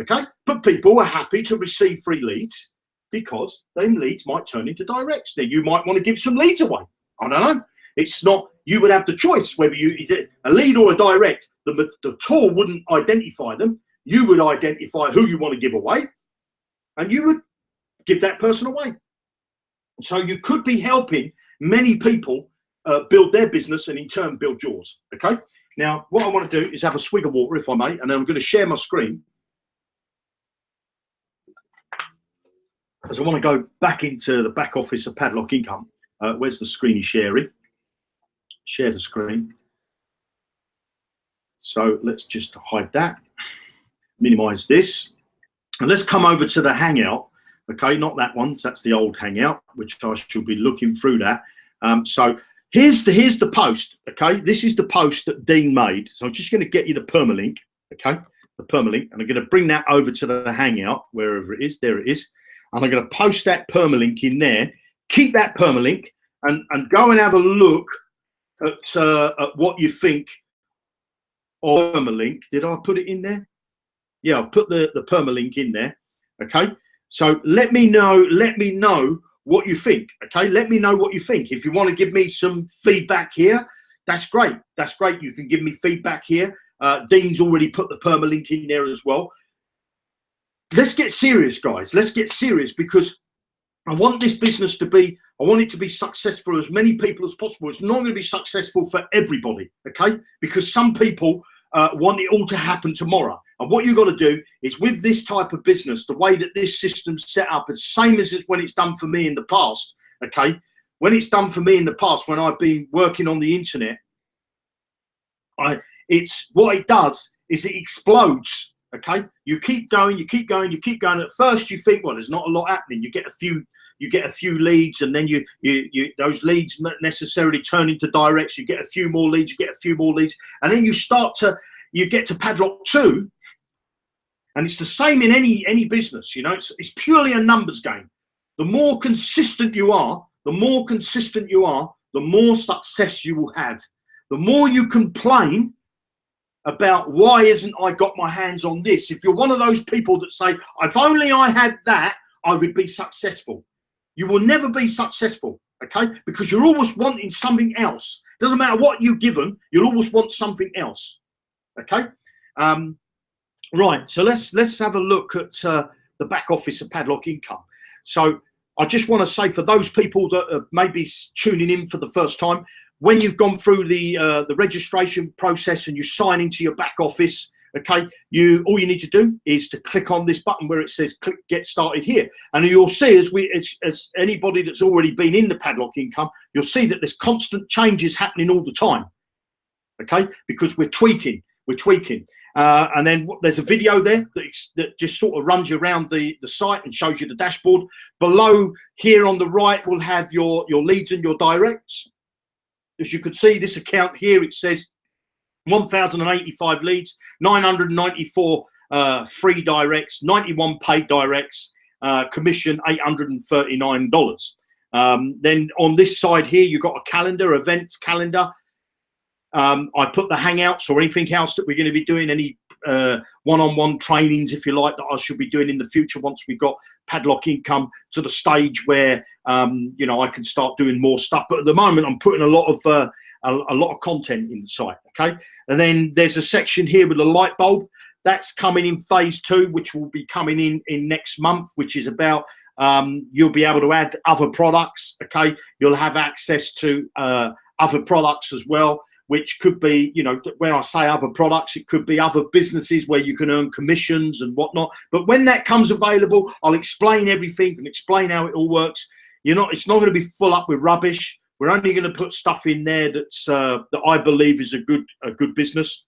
Okay, but people are happy to receive free leads because them leads might turn into directs. Now you might want to give some leads away. I don't know. It's not. You would have the choice whether you a lead or a direct. The tool wouldn't identify them. You would identify who you want to give away, and you would give that person away. So you could be helping many people build their business and in turn build yours. Okay. Now, what I want to do is have a swig of water, if I may, and then I'm going to share my screen. As I want to go back into the back office of Padlock Income. Where's the screen sharing? Share the screen. So let's just hide that. Minimize this. And let's come over to the Hangout. Okay, not that one. That's the old Hangout, which I should be looking through that. So here's the post. Okay, this is the post that Dean made. So I'm just going to get you the permalink. Okay, the permalink, and I'm going to bring that over to the Hangout, wherever it is. There it is. And I'm going to post that permalink in there. Keep that permalink and go and have a look at what you think of permalink. Did I put it in there? Yeah, I've put the permalink in there. Okay. So let me know what you think. Okay. Let me know what you think. If you want to give me some feedback here, that's great. That's great. You can give me feedback here. Dean's already put the permalink in there as well. Let's get serious, guys. Let's get serious, because I want this business to be, I want it to be successful for as many people as possible. It's not going to be successful for everybody, okay? Because some people want it all to happen tomorrow. And what you've got to do is, with this type of business, the way that this system's set up, it's same as when it's done for me in the past, okay? When it's done for me in the past, when I've been working on the internet, it's what it does is it explodes. Okay, you keep going, you keep going, you keep going. At first, you think, well, there's not a lot happening. You get a few leads, and then you those leads not necessarily turn into directs. You get a few more leads, you get a few more leads, and then you get to Padlock 2, and it's the same in any business. You know, it's purely a numbers game. The more consistent you are, the more success you will have. The more you complain about why isn't I got my hands on this, if you're one of those people that say, if only I had that, I would be successful, you will never be successful, okay? Because you're always wanting something else. Doesn't matter what you're given, you'll always want something else, okay? Right, so let's have a look at the back office of Padlock Income. So I just want to say, for those people that are maybe tuning in for the first time, when you've gone through the registration process and you sign into your back office, okay, all you need to do is to click on this button where it says click get started here, and you'll see, as anybody that's already been in the Padlock Income, you'll see that there's constant changes happening all the time, okay, because we're tweaking. And then there's a video there that just sort of runs you around the site and shows you the dashboard. Below here on the right, we'll have your leads and your directs. As you can see, this account here, it says 1,085 leads, 994 free directs, 91 paid directs, commission $839. Then on this side here, you've got a calendar, events calendar. I put the hangouts or anything else that we're going to be doing, any one-on-one trainings, if you like, that I should be doing in the future once we've got Padlock Income to the stage where you know, I can start doing more stuff. But at the moment, I'm putting a lot of content in the site. Okay, and then there's a section here with a light bulb that's coming in phase 2, which will be coming in next month, which is about you'll be able to add other products. Okay, you'll have access to other products as well, which could be, you know, when I say other products, it could be other businesses where you can earn commissions and whatnot. But when that comes available, I'll explain everything and explain how it all works. It's not going to be full up with rubbish. We're only going to put stuff in there that's that I believe is a good business.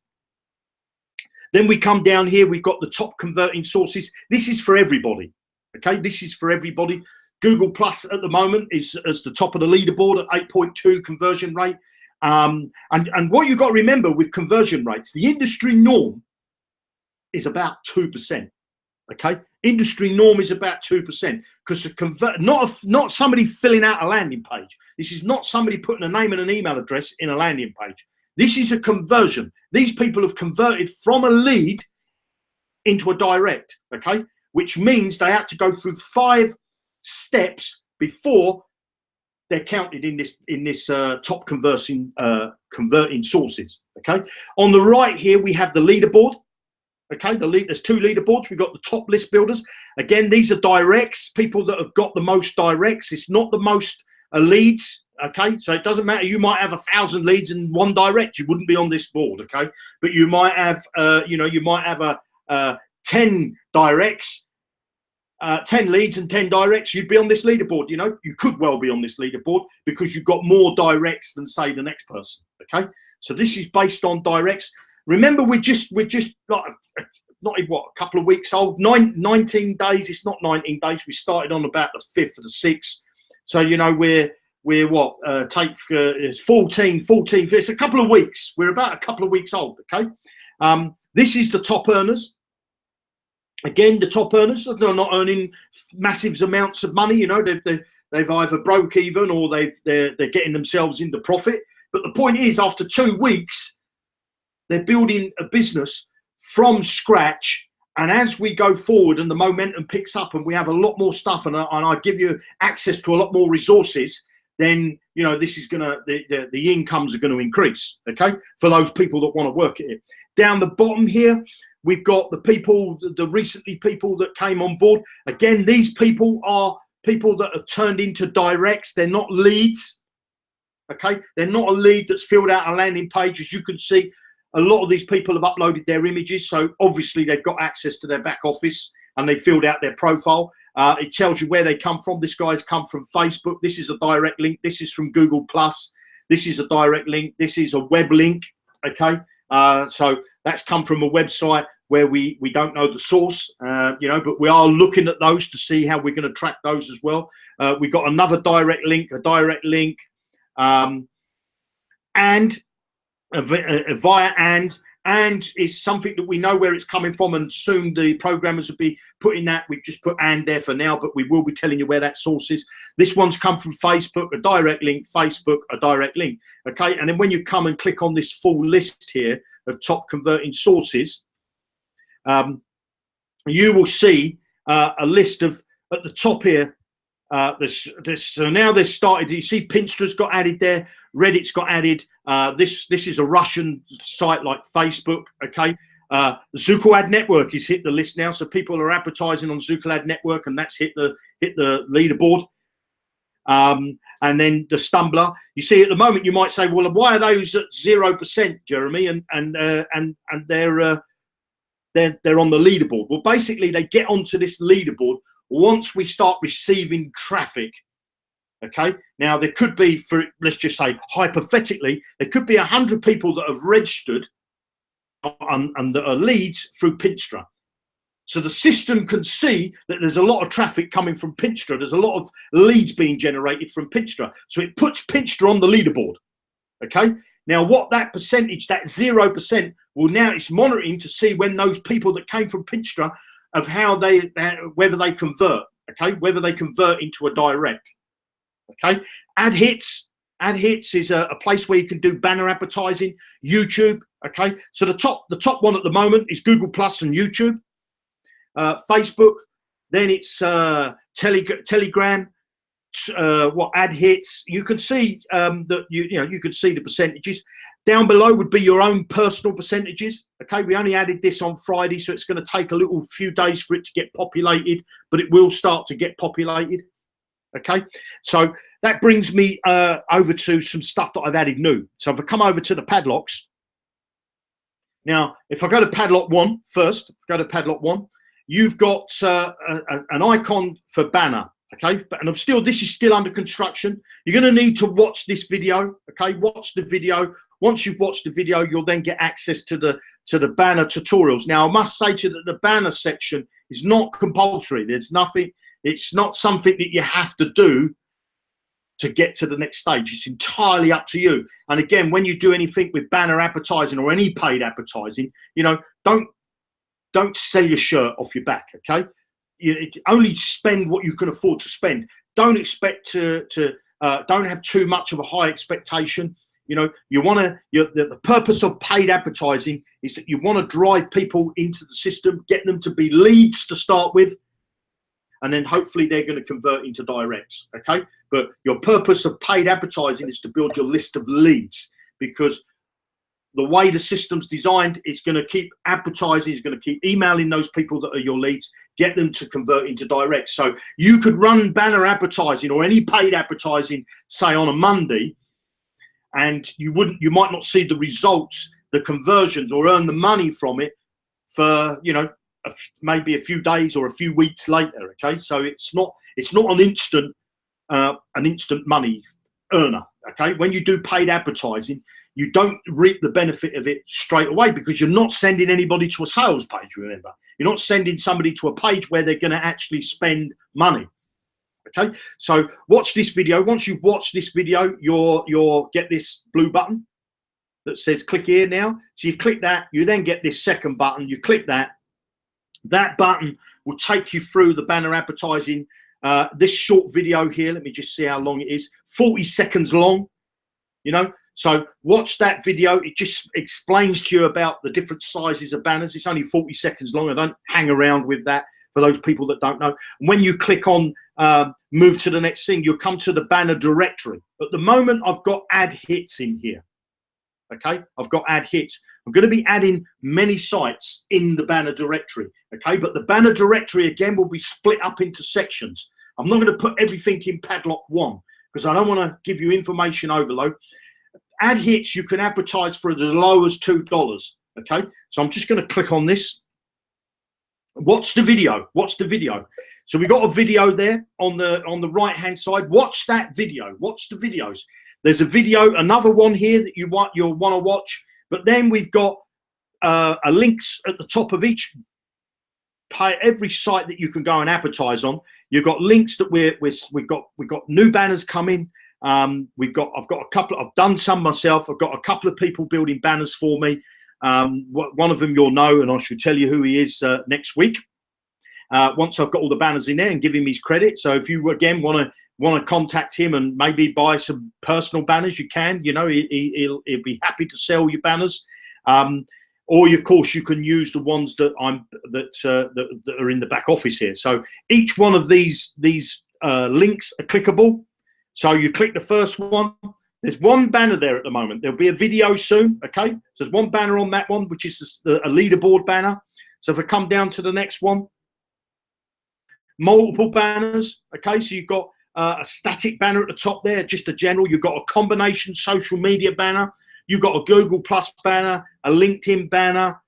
Then we come down here. We've got the top converting sources. This is for everybody. Okay, this is for everybody. Google Plus at the moment is as the top of the leaderboard at 8.2 conversion rate. And what you've got to remember with conversion rates, the industry norm is about 2%. Okay, industry norm is about 2%, because not somebody filling out a landing page. This is not somebody putting a name and an email address in a landing page. This is a conversion. These people have converted from a lead into a direct. Okay, which means they had to go through 5 steps before they're counted in this top converting sources. Okay, on the right here we have the leaderboard. Okay, there's 2 leaderboards. We've got the top list builders. Again, these are directs, people that have got the most directs. It's not the most leads. Okay, so it doesn't matter. You might have 1,000 leads and 1 direct. You wouldn't be on this board. Okay, but you might have, you might have 10 directs. 10 leads and 10 directs, you'd be on this leaderboard. You know, you could well be on this leaderboard because you've got more directs than, say, the next person. Okay, so this is based on directs. Remember, we're just like not what, a couple of weeks old, 19 days. It's not 19 days. We started on about the 5th or the 6th. So you know, we're what it's 14. It's a couple of weeks. We're about a couple of weeks old. Okay, this is the top earners. Again, the top earners, they're not earning massive amounts of money. You know, they've either broke even or they're getting themselves into profit. But the point is, after 2 weeks, they're building a business from scratch. And as we go forward and the momentum picks up and we have a lot more stuff and I give you access to a lot more resources, then, you know, this is the incomes are going to increase. Okay, for those people that want to work at it. Down the bottom here, we've got the people, the recently people that came on board. Again, these people are people that have turned into directs. They're not leads. Okay, they're not a lead that's filled out a landing page. As you can see, a lot of these people have uploaded their images, so obviously they've got access to their back office and they filled out their profile. It tells you where they come from. This guy's come from Facebook. This is a direct link. This is from Google Plus. This is a direct link. This is a web link. Okay, so that's come from a website where we don't know the source, you know, but we are looking at those to see how we're going to track those as well. We've got another direct link, and via and is something that we know where it's coming from, and soon the programmers will be putting that. We've just put and there for now, but we will be telling you where that source is. This one's come from Facebook, a direct link, Facebook, a direct link. Okay, and then when you come and click on this full list here of top converting sources, you will see a list of, at the top here, so now they've started. You see Pinterest got added there, Reddit's got added. This is a Russian site like Facebook. Okay, Zukul Ad Network is hit the list now, so people are advertising on Zukul Ad Network, and that's hit the leaderboard. And then the Stumbler. You see, at the moment, you might say, well, why are those at 0%, Jeremy? And they're on the leaderboard. Well, basically, they get onto this leaderboard once we start receiving traffic. Okay, now there could be, for let's just say hypothetically, there could be 100 people that have registered and that are leads through Pinterest. So the system can see that there's a lot of traffic coming from Pinterest. There's a lot of leads being generated from Pinterest. So it puts Pinterest on the leaderboard. Okay, now what that percentage, that 0%, well, now it's monitoring to see when those people that came from Pinterest of how whether they convert. Okay, whether they convert into a direct. Okay, ad hits is a place where you can do banner advertising. YouTube. Okay, so the top one at the moment is Google Plus and YouTube. Facebook, then it's Telegram. What ad hits? You can see that you can see the percentages. Down below would be your own personal percentages. Okay, we only added this on Friday, so it's going to take a few days for it to get populated, but it will start to get populated. Okay, so that brings me over to some stuff that I've added new. So if I come over to the padlocks, now if I go to padlock 1 first, go to padlock 1, you've got an icon for banner. Okay, and this is still under construction. You're going to need to watch this video. Okay, watch the video. Once you've watched the video, you'll then get access to the banner tutorials. Now, I must say to you that the banner section is not compulsory. There's nothing. It's not something that you have to do to get to the next stage. It's entirely up to you. And again, when you do anything with banner advertising or any paid advertising, don't sell your shirt off your back. Okay. Only spend what you can afford to spend. Don't expect don't have too much of a high expectation. The purpose of paid advertising is that you want to drive people into the system, get them to be leads to start with, and then hopefully they're going to convert into directs. Okay, but your purpose of paid advertising is to build your list of leads, because the way the system's designed, it's going to keep advertising, it's going to keep emailing those people that are your leads, get them to convert into direct. So you could run banner advertising or any paid advertising, say on a Monday, and you might not see the results, the conversions, or earn the money from it for maybe a few days or a few weeks later. Okay, so it's not an instant money earner. Okay, when you do paid advertising, you don't reap the benefit of it straight away, because you're not sending anybody to a sales page. Remember, you're not sending somebody to a page where they're going to actually spend money. Okay, so watch this video. Once you've watched this video, you'll get this blue button that says click here now. So you click that, you then get this second button, you click that. That button will take you through the banner advertising. This short video here, let me just see how long it is, 40 seconds long, So watch that video. It just explains to you about the different sizes of banners. It's only 40 seconds long. I don't hang around with that for those people that don't know. When you click on move to the next thing, you'll come to the banner directory. At the moment, I've got ad hits in here. Okay, I've got ad hits. I'm going to be adding many sites in the banner directory. Okay, but the banner directory again will be split up into sections. I'm not going to put everything in padlock 1 because I don't want to give you information overload. Ad hits you can advertise for as low as $2. Okay, so I'm just going to click on this. Watch the video. Watch the video. So we got a video there on the right hand side. Watch that video. Watch the videos. There's a video, another one here that you'll want to watch. But then we've got links at the top of every site that you can go and advertise on. You've got links that we've got new banners coming. I've got a couple. I've done some myself. I've got a couple of people building banners for me. One of them you'll know, and I should tell you who he is next week. Once I've got all the banners in there and give him his credit. So if you again want to contact him and maybe buy some personal banners, you can. He'll be happy to sell your banners. Or of course you can use the ones that are in the back office here. So each one of these links are clickable. So you click the first one. There's one banner there at the moment. There'll be a video soon. Okay, so there's one banner on that one, which is a leaderboard banner. So if I come down to the next one, multiple banners. Okay, so you've got a static banner at the top there, just a general. You've got a combination social media banner. You've got a Google Plus banner, a LinkedIn banner,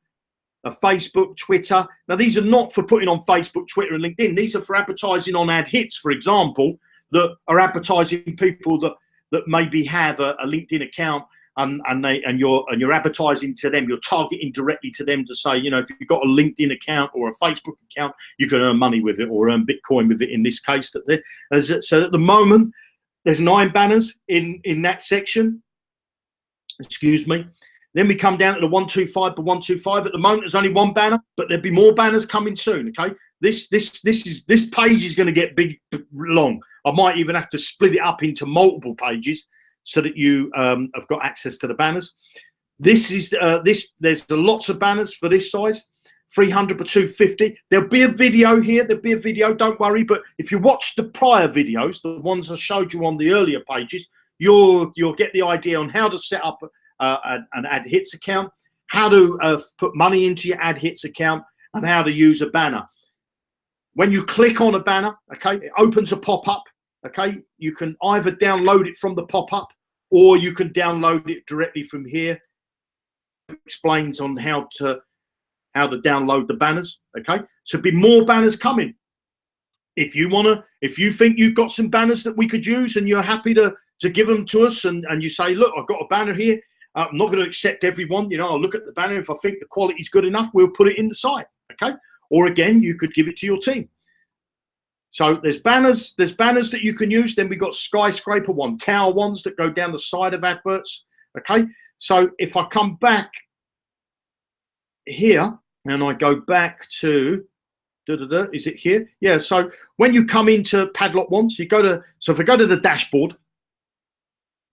a Facebook, Twitter. Now, these are not for putting on Facebook, Twitter, and LinkedIn. These are for advertising on ad hits, for example, that are advertising people that maybe have a LinkedIn account and you're advertising to them. You're targeting directly to them to say, if you've got a LinkedIn account or a Facebook account, you can earn money with it or earn Bitcoin with it. In this case, so at the moment, there's 9 banners in that section. Excuse me. Then we come down to the 125 by 125. At the moment, there's only 1 banner, but there'll be more banners coming soon. Okay, this page is going to get big, long. I might even have to split it up into multiple pages so that you have got access to the banners. This is there's lots of banners for this size, 300 by 250. There'll be a video here. There'll be a video. Don't worry. But if you watch the prior videos, the ones I showed you on the earlier pages, you'll get the idea on how to set up an ad hits account, how to put money into your ad hits account, and how to use a banner. When you click on a banner, okay, it opens a pop-up. Okay, you can either download it from the pop-up or you can download it directly from here. It explains on how to download the banners. Okay, so be more banners coming. If you think you've got some banners that we could use and you're happy to give them to us, and you say, look, I've got a banner here. I'm not going to accept everyone. You know, I'll look at the banner. If I think the quality is good enough, we'll put it in the site. Okay, or again, you could give it to your team. So there's banners that you can use. Then we've got skyscraper one, tower ones that go down the side of adverts. Okay, so if I come back here and I go back to is it here? Yeah. So when you come into Padlock one, so if I go to the dashboard,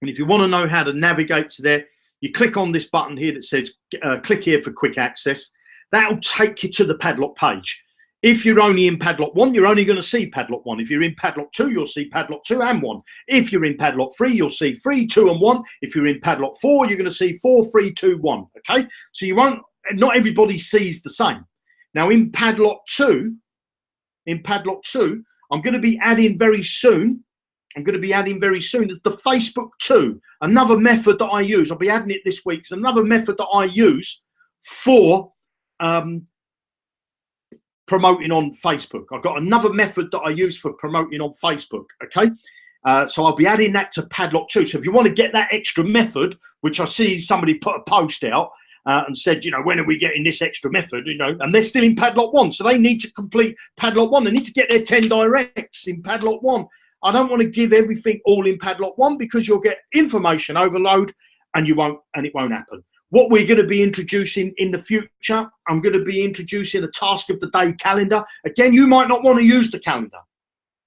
and if you want to know how to navigate to there, you click on this button here that says click here for quick access. That'll take you to the Padlock page. If you're only in Padlock 1, you're only going to see Padlock 1. If you're in Padlock 2, you'll see Padlock 2 and 1. If you're in Padlock 3, you'll see 3, 2 and 1. If you're in Padlock 4, you're going to see 4, 3, 2, 1. Okay? So not everybody sees the same. Now in Padlock 2, I'm going to be adding very soon. The Facebook 2, another method that I use. I'll be adding it this week. It's another method that I use for promoting on Facebook. I've got another method that I use for promoting on Facebook. Okay, so I'll be adding that to Padlock 2. So if you want to get that extra method, which I see somebody put a post out and said, you know, when are we getting this extra method? You know, and they're still in Padlock 1, so they need to complete Padlock 1. They need to get their 10 directs in Padlock 1. I don't want to give everything all in Padlock 1 because you'll get information overload and it won't happen. What we're going to be introducing in the future, I'm going to be introducing a task of the day calendar. Again, you might not want to use the calendar,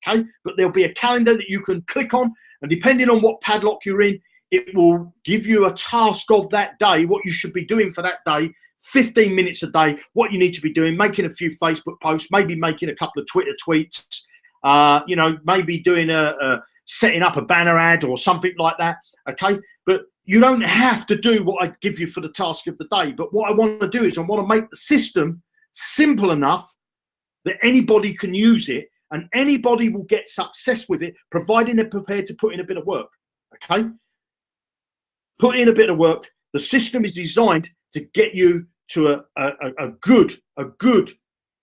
okay? But there'll be a calendar that you can click on, and depending on what padlock you're in, it will give you a task of that day, what you should be doing for that day, 15 minutes a day, what you need to be doing, making a few Facebook posts, maybe making a couple of Twitter tweets, you know, maybe doing setting up a banner ad or something like that, okay? But you don't have to do what I give you for the task of the day. But what I want to do is I want to make the system simple enough that anybody can use it and anybody will get success with it, providing they're prepared to put in a bit of work, okay? Put in a bit of work. The system is designed to get you to a good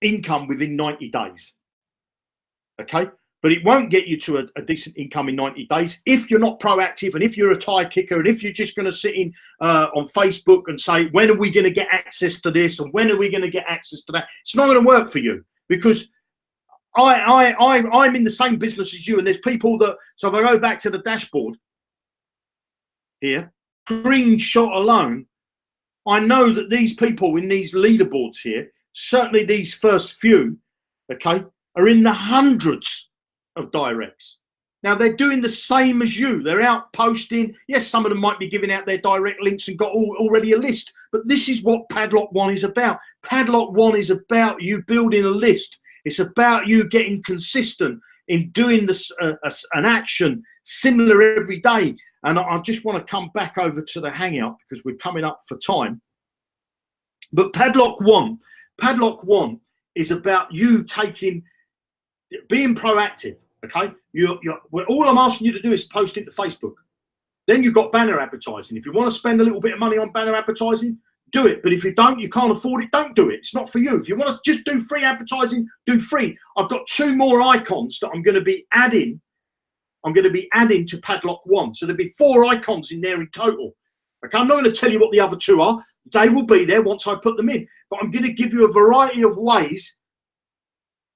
income within 90 days, okay? But it won't get you to a decent income in 90 days if you're not proactive, and if you're a tire kicker, and if you're just going to sit in on Facebook and say, when are we going to get access to this, and when are we going to get access to that? It's not going to work for you, because I'm in the same business as you, and there's people that, so if I go back to the dashboard here, screenshot alone, I know that these people in these leaderboards here, certainly these first few, okay, are in the hundreds of directs. Now they're doing the same as you. They're out posting. Yes, some of them might be giving out their direct links and got already a list, but this is what Padlock 1 is about. Padlock 1 is about you building a list. It's about you getting consistent in doing this an action similar every day. And I just want to come back over to the Hangout because we're coming up for time. But Padlock 1 is about you being proactive, okay? All I'm asking you to do is post it to Facebook. Then you've got banner advertising. If you want to spend a little bit of money on banner advertising, do it. But if you don't, you can't afford it, don't do it. It's not for you. If you want to just do free advertising, do free. I've got 2 more icons that I'm going to be adding. I'm going to be adding to Padlock 1. So there'll be 4 icons in there in total. Okay, I'm not going to tell you what the other 2 are. They will be there once I put them in. But I'm going to give you a variety of ways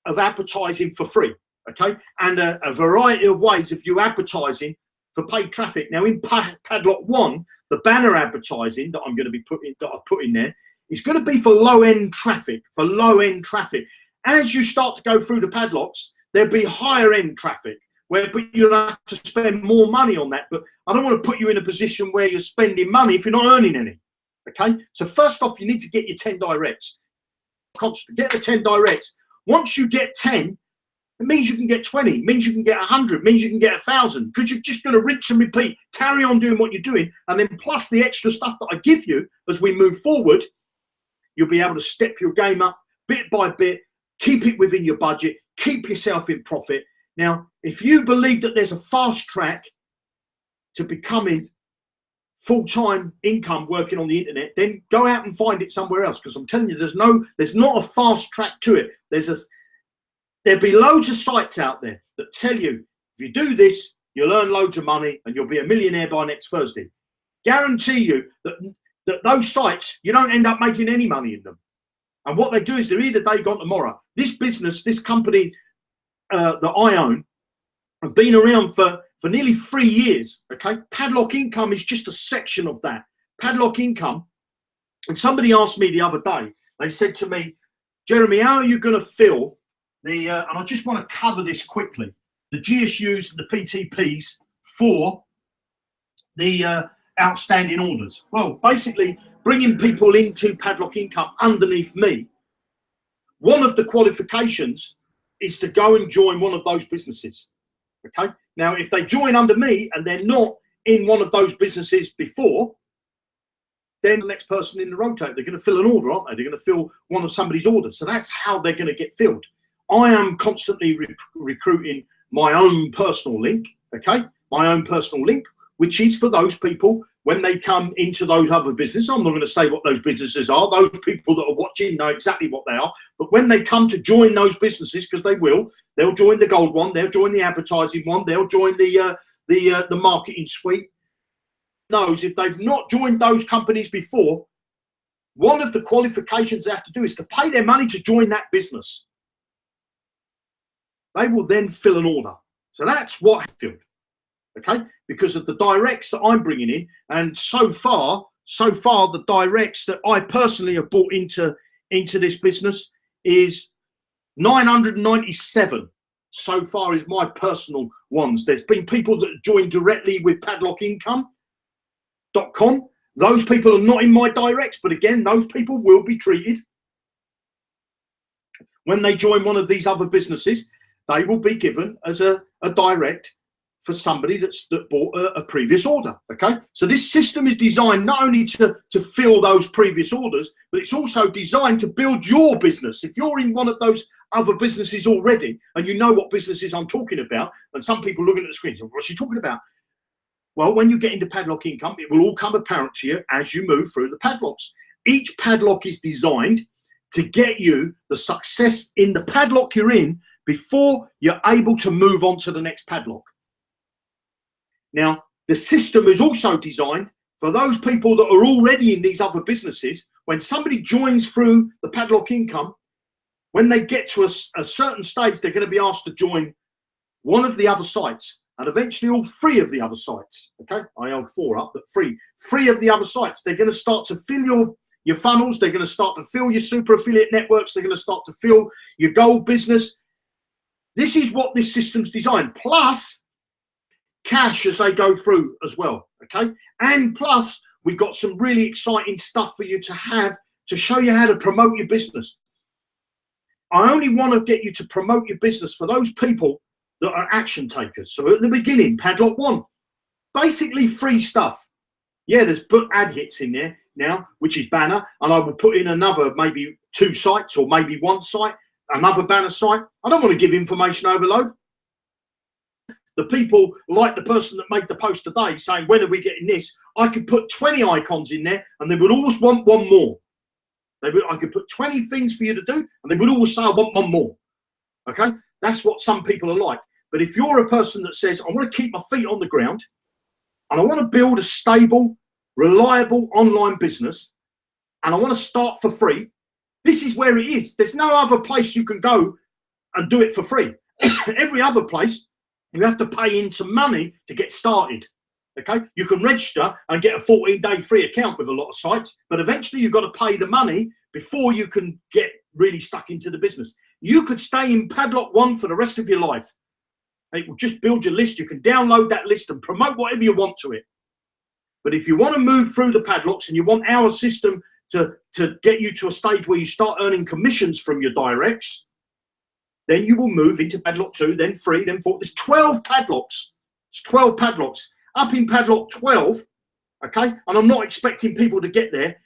of advertising for free, okay, and a variety of ways of you advertising for paid traffic. Now in Padlock 1, the banner advertising that I'm going to be I've put in there is going to be for low-end traffic. As you start to go through the padlocks, there'll be higher-end traffic, where but you'll have to spend more money on that. But I don't want to put you in a position where you're spending money if you're not earning any. Okay, so first off, you need to get your 10 directs. Get the 10 directs. Once you get 10, it means you can get 20, it means you can get 100, it means you can get 1,000, because you're just going to rinse and repeat, carry on doing what you're doing, and then plus the extra stuff that I give you as we move forward, you'll be able to step your game up bit by bit, keep it within your budget, keep yourself in profit. Now, if you believe that there's a fast track to becoming full-time income working on the internet, then go out and find it somewhere else, because I'm telling you, there's not a fast track to it. There'll be loads of sites out there that tell you, if you do this, you'll earn loads of money and you'll be a millionaire by next Thursday. Guarantee you that those sites, you don't end up making any money in them. And what they do is they're either day gone tomorrow. This business, this company that I own, have been around for nearly 3 years, okay? Padlock Income is just a section of that. Padlock Income, and somebody asked me the other day, they said to me, Jeremy, how are you going to fill and I just want to cover this quickly, the GSUs and the PTPs for the outstanding orders. Well, basically, bringing people into Padlock Income underneath me, one of the qualifications is to go and join one of those businesses. Okay. Now, if they join under me and they're not in one of those businesses before, then the next person in the rotate, they're going to fill an order, aren't they? They're going to fill one of somebody's orders. So that's how they're going to get filled. I am constantly recruiting my own personal link, okay? My own personal link, which is for those people when they come into those other businesses. I'm not going to say what those businesses are. Those people that are watching know exactly what they are. But when they come to join those businesses, because they will, they'll join the gold one, they'll join the advertising one, they'll join the marketing suite. Knows if they've not joined those companies before, one of the qualifications they have to do is to pay their money to join that business. They will then fill an order. So that's what I filled, okay? Because of the directs that I'm bringing in, and so far the directs that I personally have brought into this business is 997 so far is my personal ones. There's been people that joined directly with padlockincome.com. Those people are not in my directs, but again, those people will be treated when they join one of these other businesses. They will be given as a direct for somebody that bought a previous order, okay? So this system is designed not only to fill those previous orders, but it's also designed to build your business. If you're in one of those other businesses already, and you know what businesses I'm talking about, and some people looking at the screen, what's she talking about? Well, when you get into Padlock Income, it will all come apparent to you as you move through the padlocks. Each padlock is designed to get you the success in the padlock you're in before you're able to move on to the next padlock. Now, the system is also designed for those people that are already in these other businesses. When somebody joins through the Padlock Income, when they get to a certain stage, they're going to be asked to join one of the other sites, and eventually all 3 of the other sites. Okay, I held 4 up, but 3 of the other sites. They're going to start to fill your funnels. They're going to start to fill your super affiliate networks. They're going to start to fill your gold business. This is what this system's designed. Plus cash as they go through as well, okay? And plus, we've got some really exciting stuff for you to have to show you how to promote your business. I only want to get you to promote your business for those people that are action takers. So at the beginning, Padlock 1, basically free stuff. Yeah, there's book ad hits in there now, which is banner, and I will put in another, maybe 2 sites or maybe 1 site, another banner site. I don't want to give information overload. The people, like the person that made the post today saying, when are we getting this? I could put 20 icons in there and they would always want 1 more. I could put 20 things for you to do and they would always say, I want 1 more. Okay? That's what some people are like. But if you're a person that says, I want to keep my feet on the ground and I want to build a stable, reliable online business and I want to start for free, this is where it is. There's no other place you can go and do it for free. Every other place, you have to pay in some money to get started. Okay, you can register and get a 14-day free account with a lot of sites, but eventually you've got to pay the money before you can get really stuck into the business. You could stay in Padlock 1 for the rest of your life and it will just build your list. You can download that list and promote whatever you want to it. But if you want to move through the padlocks and you want our system to get you to a stage where you start earning commissions from your directs, then you will move into padlock 2, then 3, then 4. There's 12 padlocks. It's 12 padlocks. Up in padlock 12, okay, and I'm not expecting people to get there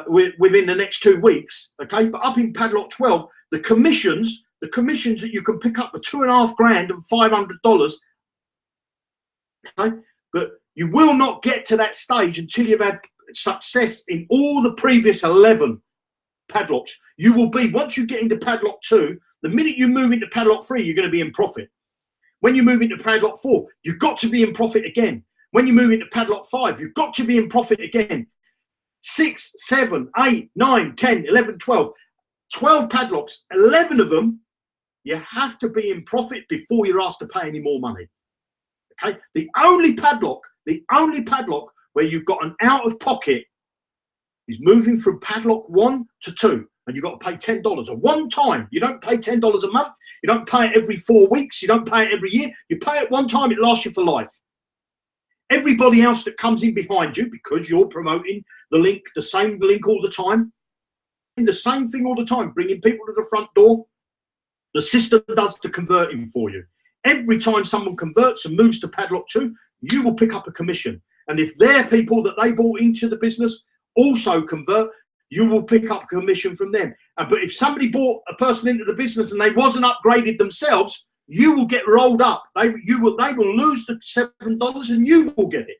within the next 2 weeks, okay, but up in padlock 12, the commissions that you can pick up for $2.5 grand and $500, okay, but you will not get to that stage until you've had success in all the previous 11 padlocks. You will be, once you get into padlock 2, the minute you move into padlock 3, you're going to be in profit. When you move into padlock 4, you've got to be in profit again. When you move into padlock 5, you've got to be in profit again. 6, 7, 8, 9, 10, 11, 12. 12 padlocks, 11 of them, you have to be in profit before you're asked to pay any more money. Okay? The only padlock where you've got an out of pocket is moving from padlock 1 to 2. And you've got to pay $10 at one time. You don't pay $10 a month. You don't pay it every 4 weeks. You don't pay it every year. You pay it one time. It lasts you for life. Everybody else that comes in behind you, because you're promoting the link, the same link all the time, the same thing all the time, bringing people to the front door, the system does the converting for you. Every time someone converts and moves to padlock 2, you will pick up a commission. And if their people that they brought into the business also convert, you will pick up commission from them. But if somebody brought a person into the business and they wasn't upgraded themselves, you will get rolled up. They will lose the $7 and you will get it.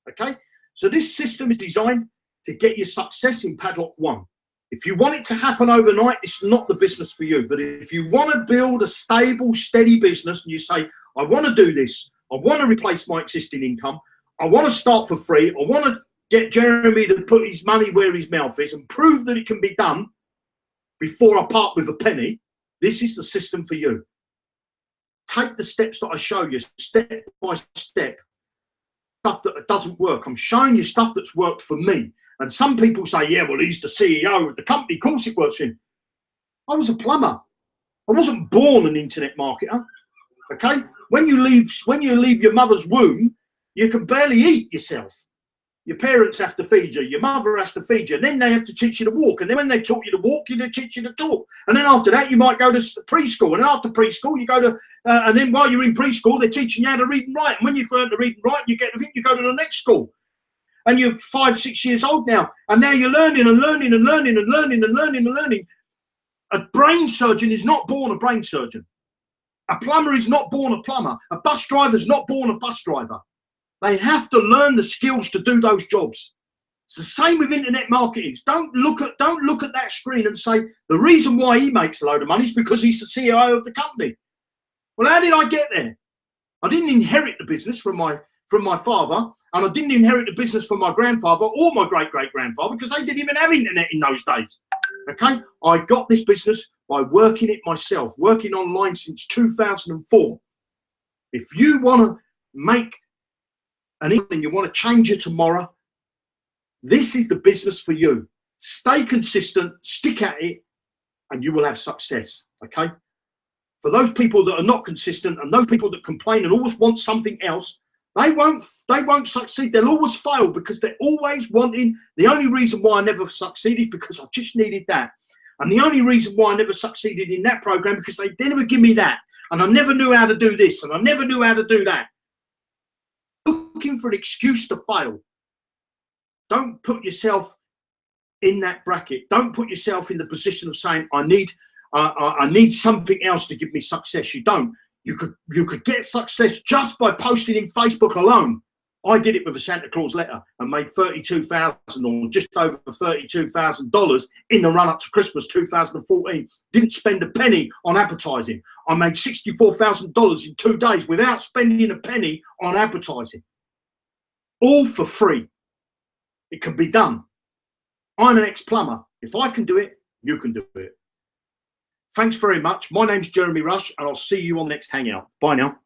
Okay? So this system is designed to get you success in padlock 1. If you want it to happen overnight, it's not the business for you. But if you want to build a stable, steady business and you say, I want to do this, I want to replace my existing income, I want to start for free, I want to get Jeremy to put his money where his mouth is and prove that it can be done before I part with a penny, this is the system for you. Take the steps that I show you, step by step. Stuff that doesn't work. I'm showing you stuff that's worked for me. And some people say, yeah, well, he's the CEO of the company. Of course it works for him. I was a plumber. I wasn't born an internet marketer. Okay? When you leave your mother's womb, you can barely eat yourself. Your parents have to feed you. Your mother has to feed you. And then they have to teach you to walk. And then when they taught you to walk, they teach you to talk. And then after that, you might go to preschool. And after preschool, you go to, and then while you're in preschool, they're teaching you how to read and write. And when you've learned to read and write, you go to the next school. And you're 5, 6 years old now. And now you're learning and learning and learning and learning and learning and learning. A brain surgeon is not born a brain surgeon. A plumber is not born a plumber. A bus driver is not born a bus driver. They have to learn the skills to do those jobs. It's the same with internet marketing. Don't look at that screen and say the reason why he makes a load of money is because he's the CEO of the company. Well, how did I get there? I didn't inherit the business from my father, and I didn't inherit the business from my grandfather or my great-great-grandfather because they didn't even have internet in those days. Okay? I got this business by working it myself, working online since 2004. If you want to make and you want to change your tomorrow, this is the business for you. Stay consistent, stick at it, and you will have success. Okay? For those people that are not consistent and those people that complain and always want something else, they won't succeed. They'll always fail because they're always wanting. The only reason why I never succeeded because I just needed that. And the only reason why I never succeeded in that program because they never give me that. And I never knew how to do this and I never knew how to do that. Looking for an excuse to fail. Don't put yourself in that bracket. Don't put yourself in the position of saying, I need something else to give me success. You don't. You could get success just by posting in Facebook alone. I did it with a Santa Claus letter and made $32,000 or just over $32,000 in the run up to Christmas 2014. Didn't spend a penny on advertising. I made $64,000 in 2 days without spending a penny on advertising. All for free. It can be done. I'm an ex-plumber. If I can do it, you can do it. Thanks very much. My name's Jeremy Rush, and I'll see you on the next Hangout. Bye now.